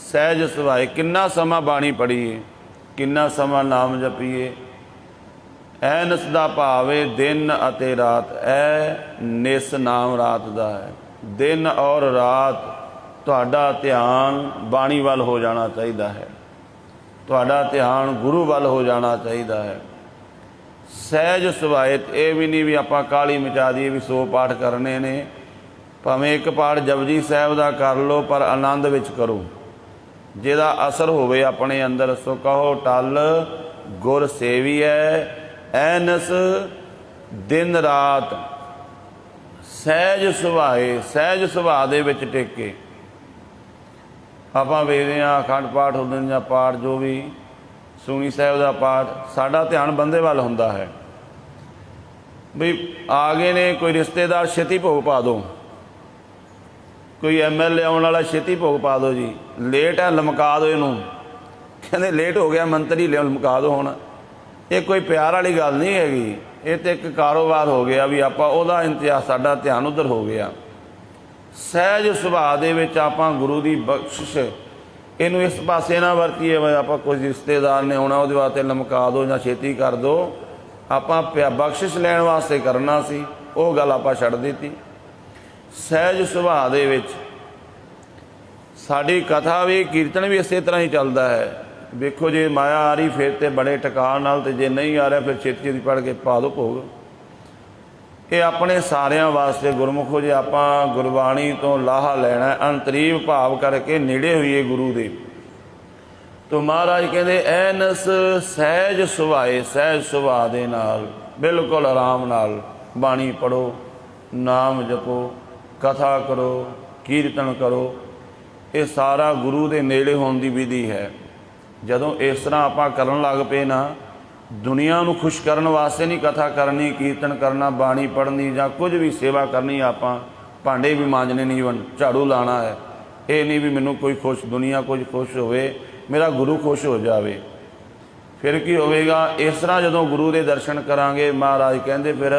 ਸਹਿਜ ਸੁਭਾਏ। ਕਿੰਨਾ ਸਮਾਂ ਬਾਣੀ ਪੜ੍ਹੀਏ, ਕਿੰਨਾ ਸਮਾਂ ਨਾਮ ਜਪੀਏ। ਐਨਸ ਦਾ ਭਾਵ ਹੈ ਦਿਨ ਅਤੇ ਰਾਤ। ਐ ਨਿਸ ਨਾਮ ਰਾਤ ਦਾ ਹੈ। ਦਿਨ ਔਰ ਰਾਤ ਤੁਹਾਡਾ ਧਿਆਨ ਬਾਣੀ ਵੱਲ ਹੋ ਜਾਣਾ ਚਾਹੀਦਾ ਹੈ, ਤੁਹਾਡਾ ਧਿਆਨ ਗੁਰੂ ਵੱਲ ਹੋ ਜਾਣਾ ਚਾਹੀਦਾ ਹੈ। ਸਹਿਜ ਸੁਭਾਏ। ਇਹ ਵੀ ਨਹੀਂ ਵੀ ਆਪਾਂ ਕਾਹਲੀ ਮਚਾ ਦਈਏ ਵੀ 100 ਪਾਠ ਕਰਨੇ ਨੇ। ਭਾਵੇਂ ਇੱਕ ਪਾਠ ਜਪਜੀ ਸਾਹਿਬ ਦਾ ਕਰ ਲਓ, ਪਰ ਆਨੰਦ ਵਿੱਚ ਕਰੋ, ਜਿਹਦਾ ਅਸਰ ਹੋਵੇ ਆਪਣੇ ਅੰਦਰ। ਸੋ ਕਹੋ ਟਲ ਗੁਰ ਸੇਵੀਐ ਐਨਸ ਦਿਨ ਰਾਤ ਸਹਿਜ ਸੁਭਾਏ। ਸਹਿਜ ਸੁਭਾਅ ਦੇ ਵਿੱਚ ਟਿਕ ਆਪਾਂ ਵੇਖਦੇ ਹਾਂ ਅਖੰਡ ਪਾਠ ਹੁੰਦੇ ਨੇ ਜਾਂ ਪਾਠ ਜੋ ਵੀ ਸੁਖਮਨੀ ਸਾਹਿਬ ਦਾ ਪਾਠ, ਸਾਡਾ ਧਿਆਨ ਬੰਦੇ ਵੱਲ ਹੁੰਦਾ ਹੈ। ਵੀ ਆ ਗਏ ਨੇ ਕੋਈ ਰਿਸ਼ਤੇਦਾਰ, ਛੇਤੀ ਭੋਗ ਪਾ ਦਿਓ। ਕੋਈ MLA ਆਉਣ ਵਾਲਾ, ਛੇਤੀ ਭੋਗ ਪਾ ਦਿਓ ਜੀ। ਲੇਟ ਹੈ, ਲਮਕਾ ਦਿਓ ਇਹਨੂੰ। ਕਹਿੰਦੇ ਲੇਟ ਹੋ ਗਿਆ, ਮੰਤਰੀ ਲਮਕਾ ਦਿਓ। ਹੁਣ ਇਹ ਕੋਈ ਪਿਆਰ ਵਾਲੀ ਗੱਲ ਨਹੀਂ ਹੈਗੀ, ਇਹ ਤਾਂ ਇੱਕ ਕਾਰੋਬਾਰ ਹੋ ਗਿਆ ਵੀ ਆਪਾਂ ਉਹਦਾ ਇੰਤਜ਼ਾਰ, ਸਾਡਾ ਧਿਆਨ ਉੱਧਰ ਹੋ ਗਿਆ। ਸਹਿਜ ਸੁਭਾਅ ਦੇ ਵਿੱਚ ਆਪਾਂ ਗੁਰੂ ਦੀ ਬਖਸ਼ਿਸ਼ ਇਹਨੂੰ ਇਸ ਪਾਸੇ ਨਾ ਵਰਤੀਏ ਵੀ ਆਪਾਂ ਕੋਈ ਰਿਸ਼ਤੇਦਾਰ ਨੇ ਆਉਣਾ ਉਹਦੇ ਵਾਸਤੇ ਲਮਕਾ ਦਿਓ ਜਾਂ ਛੇਤੀ ਕਰ ਦਿਓ। ਆਪਾਂ ਬਖਸ਼ਿਸ਼ ਲੈਣ ਵਾਸਤੇ ਕਰਨਾ ਸੀ, ਉਹ ਗੱਲ ਆਪਾਂ ਛੱਡ ਦਿੱਤੀ। ਸਹਿਜ ਸੁਭਾਅ ਦੇ ਵਿੱਚ। ਸਾਡੀ ਕਥਾ ਵੀ ਕੀਰਤਨ ਵੀ ਇਸੇ ਤਰ੍ਹਾਂ ਹੀ ਚੱਲਦਾ ਹੈ। ਵੇਖੋ ਜੇ ਮਾਇਆ ਆ ਰਹੀ ਫਿਰ ਤੇ ਬੜੇ ਟਿਕਾਣ ਨਾਲ, ਤੇ ਜੇ ਨਹੀਂ ਆ ਰਿਹਾ ਫਿਰ ਛੇਤੀ ਛੇਤੀ ਪੜ੍ਹ ਕੇ ਪਾ ਦਿਓ ਭੋਗ। ਇਹ ਆਪਣੇ ਸਾਰਿਆਂ ਵਾਸਤੇ ਗੁਰਮੁਖੋ, ਜੇ ਆਪਾਂ ਗੁਰਬਾਣੀ ਤੋਂ ਲਾਹਾ ਲੈਣਾ, ਅੰਤਰੀਵ ਭਾਵ ਕਰਕੇ ਨੇੜੇ ਹੋਈਏ ਗੁਰੂ ਦੇ, ਤਾਂ ਮਹਾਰਾਜ ਕਹਿੰਦੇ ਐਨਸ ਸਹਿਜ ਸੁਭਾਏ, ਸਹਿਜ ਸੁਭਾਅ ਦੇ ਨਾਲ ਬਿਲਕੁਲ ਆਰਾਮ ਨਾਲ ਬਾਣੀ ਪੜ੍ਹੋ, ਨਾਮ ਜਪੋ, ਕਥਾ ਕਰੋ, ਕੀਰਤਨ ਕਰੋ। ਇਹ ਸਾਰਾ ਗੁਰੂ ਦੇ ਨੇੜੇ ਹੋਣ ਦੀ ਵਿਧੀ ਹੈ। ਜਦੋਂ ਇਸ ਤਰ੍ਹਾਂ ਆਪਾਂ ਕਰਨ ਲੱਗ ਪਏ ਨਾ, ਦੁਨੀਆ ਨੂੰ ਖੁਸ਼ ਕਰਨ ਵਾਸਤੇ ਨਹੀਂ ਕਥਾ ਕਰਨੀ, ਕੀਰਤਨ ਕਰਨਾ, ਬਾਣੀ ਪੜ੍ਹਨੀ ਜਾਂ ਕੁਝ ਵੀ ਸੇਵਾ ਕਰਨੀ, ਆਪਾਂ ਭਾਂਡੇ ਵੀ ਮਾਂਜਣੇ ਨਹੀਂ, ਝਾੜੂ ਲਾਉਣਾ ਹੈ। ਇਹ ਨਹੀਂ ਵੀ ਮੈਨੂੰ ਕੋਈ ਦੁਨੀਆ ਕੁਝ ਖੁਸ਼ ਹੋਵੇ, ਮੇਰਾ ਗੁਰੂ ਖੁਸ਼ ਹੋ ਜਾਵੇ। ਫਿਰ ਕੀ ਹੋਵੇਗਾ? ਇਸ ਤਰ੍ਹਾਂ ਜਦੋਂ ਗੁਰੂ ਦੇ ਦਰਸ਼ਨ ਕਰਾਂਗੇ, ਮਹਾਰਾਜ ਕਹਿੰਦੇ ਫਿਰ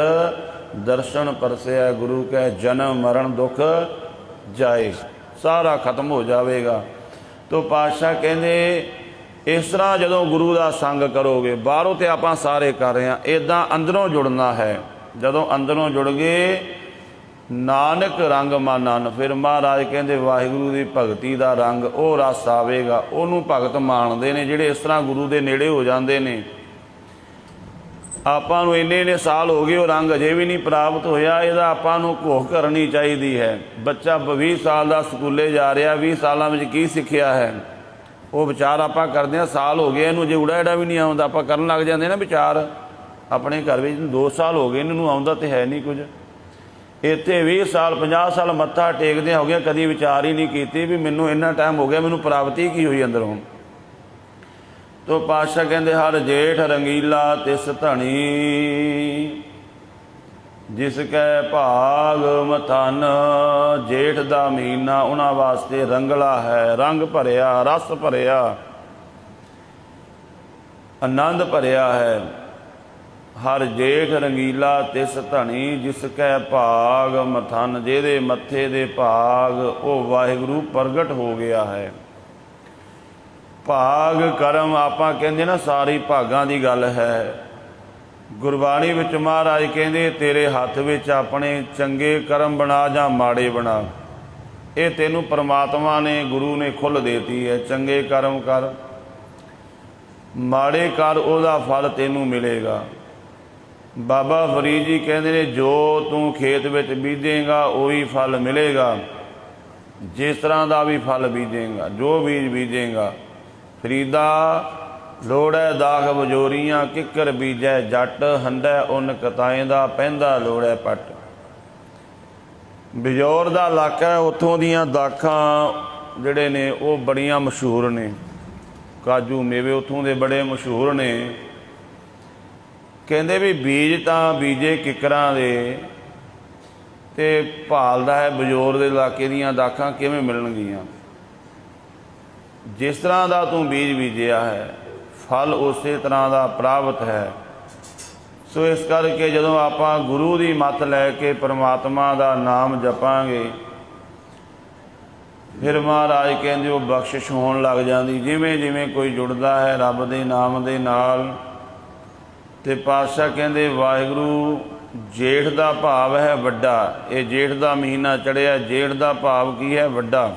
ਦਰਸ਼ਨ ਪਰਸਿਆ ਗੁਰੂ ਕੈ ਜਨਮ ਮਰਨ ਦੁੱਖ ਜਾਏ, ਸਾਰਾ ਖਤਮ ਹੋ ਜਾਵੇਗਾ। ਤੋ ਪਾਤਸ਼ਾਹ ਕਹਿੰਦੇ ਇਸ ਤਰ੍ਹਾਂ ਜਦੋਂ ਗੁਰੂ ਦਾ ਸੰਗ ਕਰੋਗੇ, ਬਾਹਰੋਂ ਤੇ ਆਪਾਂ ਸਾਰੇ ਕਰ ਰਹੇ ਹਾਂ, ਇੱਦਾਂ ਅੰਦਰੋਂ ਜੁੜਨਾ ਹੈ। ਜਦੋਂ ਅੰਦਰੋਂ ਜੁੜ ਗਏ, ਨਾਨਕ ਰੰਗ ਮਾਨਨ, ਫਿਰ ਮਹਾਰਾਜ ਕਹਿੰਦੇ ਵਾਹਿਗੁਰੂ ਦੀ ਭਗਤੀ ਦਾ ਰੰਗ, ਉਹ ਰਸ ਆਵੇਗਾ। ਉਹਨੂੰ ਭਗਤ ਮਾਣਦੇ ਨੇ ਜਿਹੜੇ ਇਸ ਤਰ੍ਹਾਂ ਗੁਰੂ ਦੇ ਨੇੜੇ ਹੋ ਜਾਂਦੇ ਨੇ। ਆਪਾਂ ਨੂੰ ਇੰਨੇ ਸਾਲ ਹੋ ਗਏ, ਉਹ ਰੰਗ ਅਜੇ ਵੀ ਨਹੀਂ ਪ੍ਰਾਪਤ ਹੋਇਆ। ਇਹਦਾ ਆਪਾਂ ਨੂੰ ਘੋਖ ਕਰਨੀ ਚਾਹੀਦੀ ਹੈ। ਬੱਚਾ 20 ਸਾਲ ਦਾ ਸਕੂਲੇ ਜਾ ਰਿਹਾ, 20 ਸਾਲਾਂ ਵਿੱਚ ਕੀ ਸਿੱਖਿਆ ਹੈ? ਉਹ ਵਿਚਾਰ ਆਪਾਂ ਕਰਦੇ ਹਾਂ, ਸਾਲ ਹੋ ਗਏ ਇਹਨੂੰ ਜੇ ਉੜਾ ਐੜਾ ਵੀ ਨਹੀਂ ਆਉਂਦਾ, ਆਪਾਂ ਕਰਨ ਲੱਗ ਜਾਂਦੇ ਨਾ ਵਿਚਾਰ। ਆਪਣੇ ਘਰ ਵਿੱਚ 2 ਸਾਲ ਹੋ ਗਏ, ਇਹਨੂੰ ਆਉਂਦਾ ਤੇ ਹੈ ਨਹੀਂ ਕੁਝ। ਇੱਥੇ 20 ਸਾਲ 50 ਸਾਲ ਮੱਥਾ ਟੇਕਦੇ ਹੋ ਗਿਆ, ਕਦੀ ਵਿਚਾਰ ਹੀ ਨਹੀਂ ਕੀਤੀ ਵੀ ਮੈਨੂੰ ਇੰਨਾ ਟਾਈਮ ਹੋ ਗਿਆ, ਮੈਨੂੰ ਪ੍ਰਾਪਤੀ ਕੀ ਹੋਈ ਅੰਦਰੋਂ। ਤੋ ਪਾਤਸ਼ਾਹ ਕਹਿੰਦੇ ਹਰ ਜੇਠ ਰੰਗੀਲਾ ਤਿਸ ਧਣੀ, ਜਿਸ ਕੈ ਭਾਗ ਮਥਨ। ਜੇਠ ਦਾ ਮਹੀਨਾ ਉਹਨਾਂ ਵਾਸਤੇ ਰੰਗਲਾ ਹੈ, ਰੰਗ ਭਰਿਆ, ਰਸ ਭਰਿਆ, ਆਨੰਦ ਭਰਿਆ ਹੈ। ਹਰ ਜੇਠ ਰੰਗੀਲਾ ਤਿਸ ਧਣੀ, ਜਿਸ ਕੈ ਭਾਗ ਮਥਨ। ਜਿਹਦੇ ਮੱਥੇ ਦੇ ਭਾਗ ਉਹ ਵਾਹਿਗੁਰੂ ਪ੍ਰਗਟ ਹੋ ਗਿਆ ਹੈ। ਭਾਗ ਕਰਮ ਆਪਾਂ ਕਹਿੰਦੇ ਨਾ, ਸਾਰੀ ਭਾਗਾਂ ਦੀ ਗੱਲ ਹੈ। ਗੁਰਬਾਣੀ ਵਿੱਚ ਮਹਾਰਾਜ ਕਹਿੰਦੇ ਤੇਰੇ ਹੱਥ ਵਿੱਚ ਆਪਣੇ ਚੰਗੇ ਕਰਮ ਬਣਾ ਜਾਂ ਮਾੜੇ ਬਣਾ। ਇਹ ਤੈਨੂੰ ਪਰਮਾਤਮਾ ਨੇ, ਗੁਰੂ ਨੇ ਖੁੱਲ੍ਹ ਦੇਤੀ ਹੈ। ਚੰਗੇ ਕਰਮ ਕਰ, ਮਾੜੇ ਕਰ, ਉਹਦਾ ਫਲ ਤੈਨੂੰ ਮਿਲੇਗਾ। ਬਾਬਾ ਫਰੀਦ ਜੀ ਕਹਿੰਦੇ ਨੇ ਜੋ ਤੂੰ ਖੇਤ ਵਿੱਚ ਬੀਜੇਗਾ ਉਹੀ ਫਲ ਮਿਲੇਗਾ। ਜਿਸ ਤਰ੍ਹਾਂ ਦਾ ਵੀ ਫਲ ਬੀਜੇਗਾ, ਜੋ ਬੀਜ ਬੀਜੇਗਾ। ਫਰੀਦਾ ਲੋੜੈ ਦਾਖ ਬਜੋਰੀਆਂ, ਕਿੱਕਰ ਬੀਜੈ ਜੱਟ। ਹੰਡੈ ਉੱਨ ਕਤਾਏ ਦਾ, ਪੈਂਦਾ ਲੋੜੈ ਪੱਟ। ਬਿਜੌਰ ਦਾ ਇਲਾਕਾ, ਉੱਥੋਂ ਦੀਆਂ ਦਾਖਾਂ ਜਿਹੜੇ ਨੇ ਉਹ ਬੜੀਆਂ ਮਸ਼ਹੂਰ ਨੇ। ਕਾਜੂ ਮੇਵੇ ਉੱਥੋਂ ਦੇ ਬੜੇ ਮਸ਼ਹੂਰ ਨੇ। ਕਹਿੰਦੇ ਵੀ ਬੀਜ ਤਾਂ ਬੀਜੇ ਕਿੱਕਰਾਂ ਦੇ, ਤੇ ਭਾਲਦਾ ਹੈ ਬਿਜੌਰ ਦੇ ਇਲਾਕੇ ਦੀਆਂ ਦਾਖਾਂ ਕਿਵੇਂ ਮਿਲਣਗੀਆਂ। ਜਿਸ ਤਰ੍ਹਾਂ ਦਾ ਤੂੰ ਬੀਜ ਬੀਜਿਆ ਹੈ, ਫਲ ਉਸੇ ਤਰ੍ਹਾਂ ਦਾ ਪ੍ਰਾਪਤ ਹੈ। ਸੋ ਇਸ ਕਰਕੇ ਜਦੋਂ ਆਪਾਂ ਗੁਰੂ ਦੀ ਮੱਤ ਲੈ ਕੇ ਪਰਮਾਤਮਾ ਦਾ ਨਾਮ ਜਪਾਂਗੇ, ਫਿਰ ਮਹਾਰਾਜ ਕਹਿੰਦੇ ਉਹ ਬਖਸ਼ਿਸ਼ ਹੋਣ ਲੱਗ ਜਾਂਦੀ। ਜਿਵੇਂ ਜਿਵੇਂ ਕੋਈ ਜੁੜਦਾ ਹੈ ਰੱਬ ਦੇ ਨਾਮ ਦੇ ਨਾਲ। ਤੇ ਪਾਤਸ਼ਾਹ ਕਹਿੰਦੇ ਵਾਹਿਗੁਰੂ ਜੇਠ ਦਾ ਭਾਵ ਹੈ ਵੱਡਾ। ਇਹ ਜੇਠ ਦਾ ਮਹੀਨਾ ਚੜ੍ਹਿਆ, ਜੇਠ ਦਾ ਭਾਵ ਕੀ ਹੈ? ਵੱਡਾ।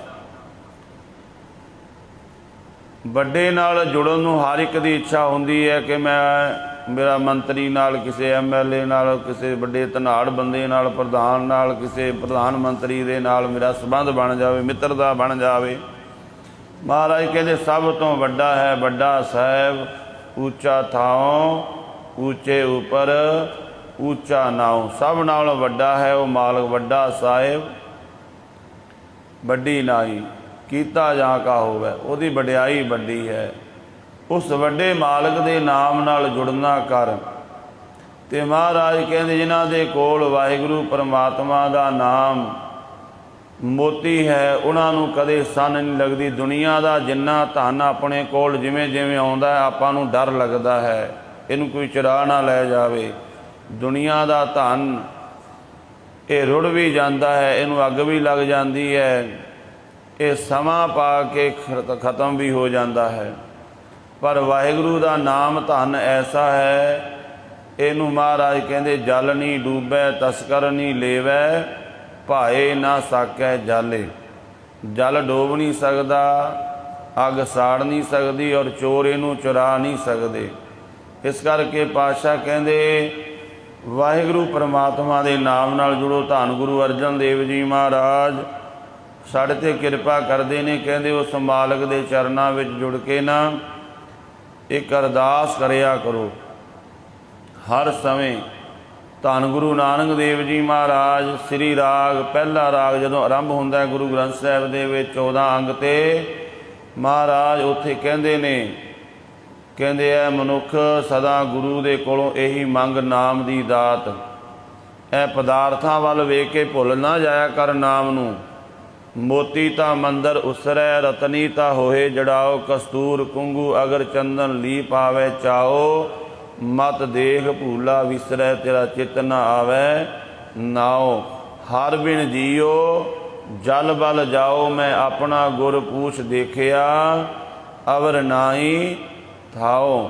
ਵੱਡੇ ਨਾਲ ਜੁੜਨ ਨੂੰ ਹਰ ਇੱਕ ਦੀ ਇੱਛਾ ਹੁੰਦੀ ਹੈ ਕਿ ਮੇਰਾ ਮੰਤਰੀ ਨਾਲ, ਕਿਸੇ MLA ਨਾਲ, ਕਿਸੇ ਵੱਡੇ ਧਨਾੜ ਬੰਦੇ ਨਾਲ, ਪ੍ਰਧਾਨ ਨਾਲ, ਕਿਸੇ ਪ੍ਰਧਾਨ ਮੰਤਰੀ ਦੇ ਨਾਲ ਮੇਰਾ ਸੰਬੰਧ ਬਣ ਜਾਵੇ, ਮਿੱਤਰਤਾ ਬਣ ਜਾਵੇ। ਮਹਾਰਾਜ ਕਹਿੰਦੇ ਸਭ ਤੋਂ ਵੱਡਾ ਹੈ ਵੱਡਾ ਸਾਹਿਬ। ਉੱਚਾ ਥਾਉ ਉੱਚੇ ਉੱਪਰ ਉੱਚਾ ਨਾਉ। ਸਭ ਨਾਲੋਂ ਵੱਡਾ ਹੈ ਉਹ ਮਾਲਕ, ਵੱਡਾ ਸਾਹਿਬ, ਵੱਡੀ ਨਾਈ। ਕੀਤਾ ਜਾਂ ਕਾ ਹੋਵੇ, ਉਹਦੀ ਵਡਿਆਈ ਵੱਡੀ ਹੈ। ਉਸ ਵੱਡੇ ਮਾਲਕ ਦੇ ਨਾਮ ਨਾਲ ਜੁੜਨਾ ਕਰ। ਤੇ ਮਹਾਰਾਜ ਕਹਿੰਦੇ ਜਿਨ੍ਹਾਂ ਦੇ ਕੋਲ ਵਾਹਿਗੁਰੂ ਪਰਮਾਤਮਾ ਦਾ ਨਾਮ ਮੋਤੀ ਹੈ, ਉਹਨਾਂ ਨੂੰ ਕਦੇ ਸੰਨ ਨਹੀਂ ਲੱਗਦੀ। ਦੁਨੀਆ ਦਾ ਜਿੰਨਾ ਧਨ ਆਪਣੇ ਕੋਲ ਜਿਵੇਂ ਜਿਵੇਂ ਆਉਂਦਾ ਆਪਾਂ ਨੂੰ ਡਰ ਲੱਗਦਾ ਹੈ, ਇਹਨੂੰ ਕੋਈ ਚੁਰਾ ਨਾ ਲੈ ਜਾਵੇ। ਦੁਨੀਆ ਦਾ ਧਨ ਇਹ ਰੁੜ ਵੀ ਜਾਂਦਾ ਹੈ, ਇਹਨੂੰ ਅੱਗ ਵੀ ਲੱਗ ਜਾਂਦੀ ਹੈ, ਇਹ ਸਮਾਂ ਪਾ ਕੇ ਖਤਮ ਵੀ ਹੋ ਜਾਂਦਾ ਹੈ। ਪਰ ਵਾਹਿਗੁਰੂ ਦਾ ਨਾਮ ਧਨ ਐਸਾ ਹੈ, ਇਹਨੂੰ ਮਹਾਰਾਜ ਕਹਿੰਦੇ ਜਲ ਨਹੀਂ ਡੂਬੈ ਤਸਕਰ ਨਹੀਂ ਲੇਵੈ, ਭਾਏ ਨਾ ਸਾਕੈ ਜਾਲੇ। ਜਲ ਡੋਬ नहीं सकता, अग साड़ नहीं सकती और चोर इनू चुरा नहीं सकते। इस करके पातशाह कहते वाहिगुरू परमात्मा के नाम नाल जुड़ो। धन गुरु अर्जन देव जी महाराज साढ़े ते किरपा करते ने। कहते उस मालक के चरणों में जुड़ के ना एक अरदास करया करो हर समय। धन गुरु नानक देव जी महाराज श्री राग पहला राग जदों आरंभ होंदा है गुरु ग्रंथ साहिब दे विच 14 अंग ते महाराज उत्थे कहंदे ने, कहंदे है मनुख सदा गुरु दे कोलों यही मंग नाम दी दात। ए पदार्थां वल वेख के भुल ना जाया कर नाम नूं। मोती ता मंदर उसरै रतनी ता होए जड़ाओ। कस्तूर कुंगू अगर चंदन ली पावे चाओ। मत देख भूला विसरै तेरा चित न आवे नाओ। हर बिन जियो जल बल जाओ। मैं अपना गुर पूछ देखिया अवर नाई थाओ।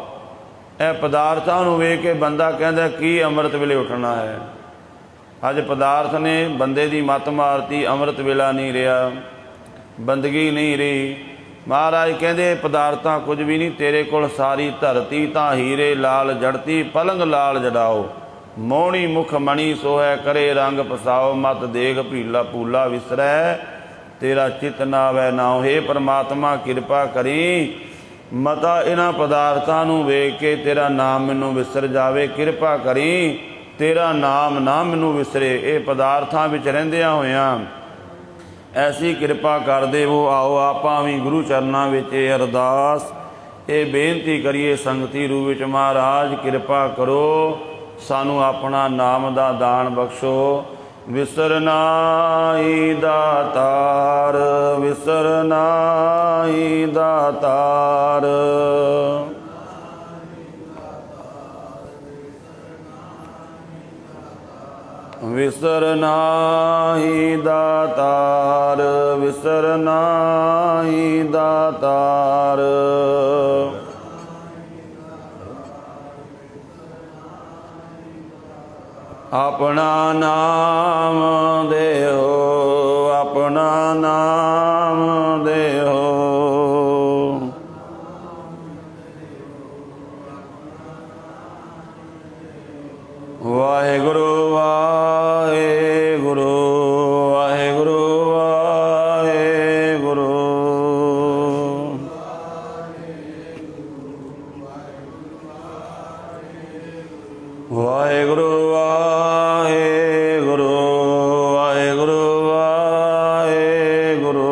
ਇਹ ਪਦਾਰਥਾਂ ਨੂੰ ਵੇਖ ਕੇ ਬੰਦਾ ਕਹਿੰਦਾ ਕੀ ਅੰਮ੍ਰਿਤ ਵੇਲੇ ਉੱਠਣਾ ਹੈ। ਅੱਜ ਪਦਾਰਥ ਨੇ ਬੰਦੇ ਦੀ ਮੱਤ ਮਾਰਤੀ। ਅੰਮ੍ਰਿਤ ਵੇਲਾ ਨਹੀਂ ਰਿਹਾ, ਬੰਦਗੀ ਨਹੀਂ ਰਹੀ। महाराज कहते पदार्थां कुछ भी नहीं तेरे कोल। सारी धरती तां हीरे लाल जड़ती। पलंग लाल जड़ाओ। मोहनी मुख मणि सोहै करे रंग पसाओ। मत देख भीला भूला विसरै तेरा चित ना आवे नाओ। हे परमात्मा कृपा करी मता इन्हां पदार्थां नूं वेख के तेरा नाम मैनूं विसर जावे। कृपा करी तेरा नाम ना मैनूं विसरे। ये पदार्थां विच रहिंदियां होइयां ऐसी कृपा कर दे वो। आओ आपां भी गुरु चरनां विच ये अरदास ये बेनती करिए संगती रूप विच। महाराज कृपा करो सानू अपना नाम दा दान बख्शो। विसर नाई दातार, विसर नाई दातार। विसर नाही दातार, विसर नाही दातार। अपना नाम देहो, अपना नाम देहो। वाहेगुरु वाहेगुरु वाहेगुरु वाहेगुरु। वाहेगुरु वाहेगुरु वाहेगुरु वाहेगुरु।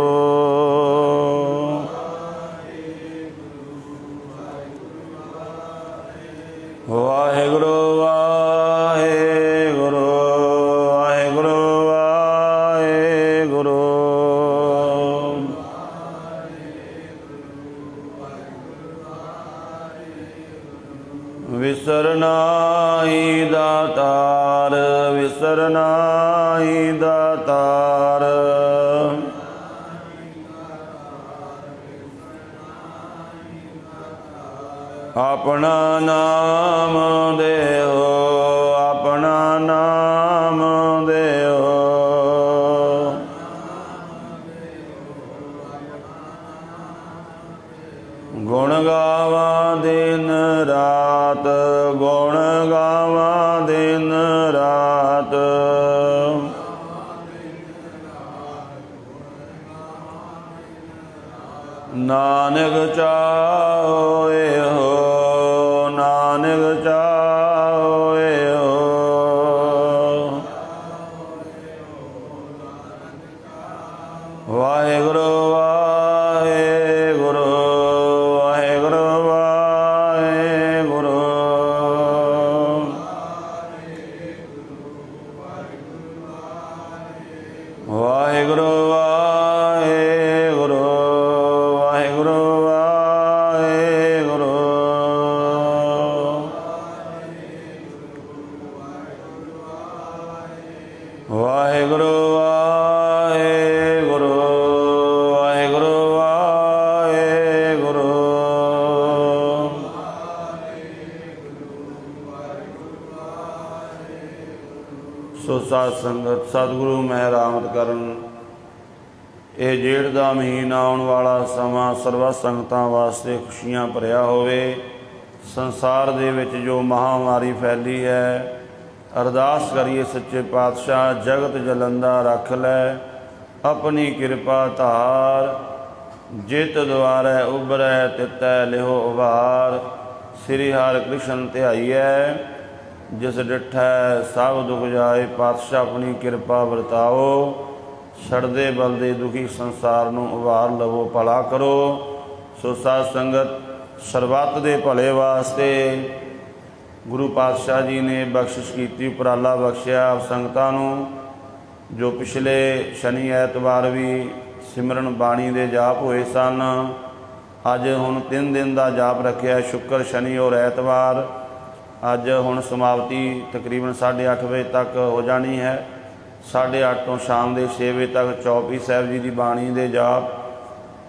वाहेगुरु विसर नाही दातार, विसर नाही दातार। अपना नाम देहो, अपना नाम देहो। गुण गावा दिन रात, गुण गावा दिन रात। नानक चाहोए हो, नानक चाहोए हो। वाहेगुरु वाहेगुरु वाहेगुरु वाहेगुरु। वाहेगुरु वाहेगुरु वाहेगुरु वाहेगुरु। वाहेगुरु वाहेगुरु वाहेगुरु साध संगत सतगुरु महरामत करन। ਇਹ ਜੇਠ ਦਾ ਮਹੀਨਾ ਆਉਣ ਵਾਲਾ ਸਮਾਂ ਸਰਵਾ ਸੰਗਤਾਂ ਵਾਸਤੇ ਖੁਸ਼ੀਆਂ ਭਰਿਆ ਹੋਵੇ। ਸੰਸਾਰ ਦੇ ਵਿੱਚ ਜੋ ਮਹਾਂਮਾਰੀ ਫੈਲੀ ਹੈ, ਅਰਦਾਸ ਕਰੀਏ ਸੱਚੇ ਪਾਤਸ਼ਾਹ ਜਗਤ ਜਲੰਦਾ ਰੱਖ ਲੈ, ਆਪਣੀ ਕਿਰਪਾ ਧਾਰ। ਜਿਤ ਦੁਆਰੈ ਉਭਰੈ ਤਿਤੈ ਲਿਹੋ ਉਭਾਰ, ਸ੍ਰੀ ਹਰਿ ਕ੍ਰਿਸ਼ਨ ਧਿਆਈਐ ਜਿਸ ਡਿਠੈ ਸਭ ਦੁਖ ਜਾਏ। ਪਾਤਸ਼ਾਹ ਆਪਣੀ ਕਿਰਪਾ ਵਰਤਾਓ, ਛੜਦੇ ਬਲਦੇ ਦੁਖੀ ਸੰਸਾਰ ਨੂੰ ਉਭਾਰ ਲਵੋ, ਭਲਾ ਕਰੋ। ਸੋ ਸਾਧ ਸੰਗਤ ਸਰਬੱਤ ਦੇ ਭਲੇ ਵਾਸਤੇ ਗੁਰੂ ਪਾਤਸ਼ਾਹ ਜੀ ਨੇ ਬਖਸ਼ਿਸ਼ ਕੀਤੀ, ਉਪਰਾਲਾ ਬਖਸ਼ਿਆ ਆਪ ਸੰਗਤਾਂ ਨੂੰ। ਜੋ ਪਿਛਲੇ ਸ਼ਨੀ ਐਤਵਾਰ ਵੀ ਸਿਮਰਨ ਬਾਣੀ ਦੇ ਜਾਪ ਹੋਏ ਸਨ, ਅੱਜ ਹੁਣ 3 ਦਿਨ ਦਾ ਜਾਪ ਰੱਖਿਆ, ਸ਼ੁੱਕਰ ਸ਼ਨੀ ਔਰ ਐਤਵਾਰ। ਅੱਜ ਹੁਣ ਸਮਾਪਤੀ ਤਕਰੀਬਨ 8:30 ਵਜੇ ਤੱਕ ਹੋ ਜਾਣੀ ਹੈ। 8:30 ਤੋਂ ਸ਼ਾਮ ਦੇ 6 ਵਜੇ ਤੱਕ ਚੌਪਈ ਸਾਹਿਬ ਜੀ ਦੀ ਬਾਣੀ ਦੇ ਜਾਪ,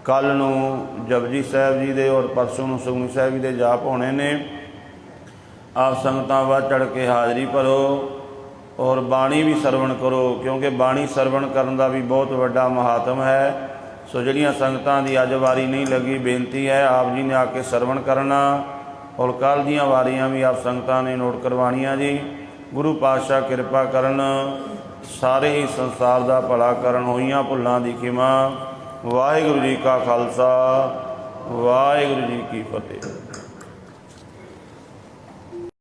ਕੱਲ੍ਹ ਨੂੰ ਜਪਜੀ ਸਾਹਿਬ ਜੀ ਦੇ ਔਰ ਪਰਸੋਂ ਨੂੰ ਸੁਖਮਨੀ ਸਾਹਿਬ ਜੀ ਦੇ ਜਾਪ ਹੋਣੇ ਨੇ। ਆਪ ਸੰਗਤਾਂ ਵੱਧ ਚੜ੍ਹ ਕੇ ਹਾਜ਼ਰੀ ਭਰੋ ਔਰ ਬਾਣੀ ਵੀ ਸਰਵਣ ਕਰੋ, ਕਿਉਂਕਿ ਬਾਣੀ ਸਰਵਣ ਕਰਨ ਦਾ ਵੀ ਬਹੁਤ ਵੱਡਾ ਮਹਾਤਮ ਹੈ। ਸੋ ਜਿਹੜੀਆਂ ਸੰਗਤਾਂ ਦੀ ਅੱਜ ਵਾਰੀ ਨਹੀਂ ਲੱਗੀ, ਬੇਨਤੀ ਹੈ ਆਪ ਜੀ ਨੇ ਆ ਕੇ ਸਰਵਣ ਕਰਨਾ, ਔਰ ਕੱਲ੍ਹ ਦੀਆਂ ਵਾਰੀਆਂ ਵੀ ਆਪ ਸੰਗਤਾਂ ਨੇ ਨੋਟ ਕਰਵਾਉਣੀਆਂ ਜੀ। ਗੁਰੂ ਪਾਤਸ਼ਾਹ ਕਿਰਪਾ ਕਰਨ, ਸਾਰੇ ਹੀ ਸੰਸਾਰ ਦਾ ਭਲਾ ਕਰਨ, ਹੋਈਆਂ ਭੁੱਲਾਂ ਦੀ ਖਿਮਾ। ਵਾਹਿਗੁਰੂ ਜੀ ਕਾ ਖਾਲਸਾ, ਵਾਹਿਗੁਰੂ ਜੀ ਕੀ ਫਤਿਹ।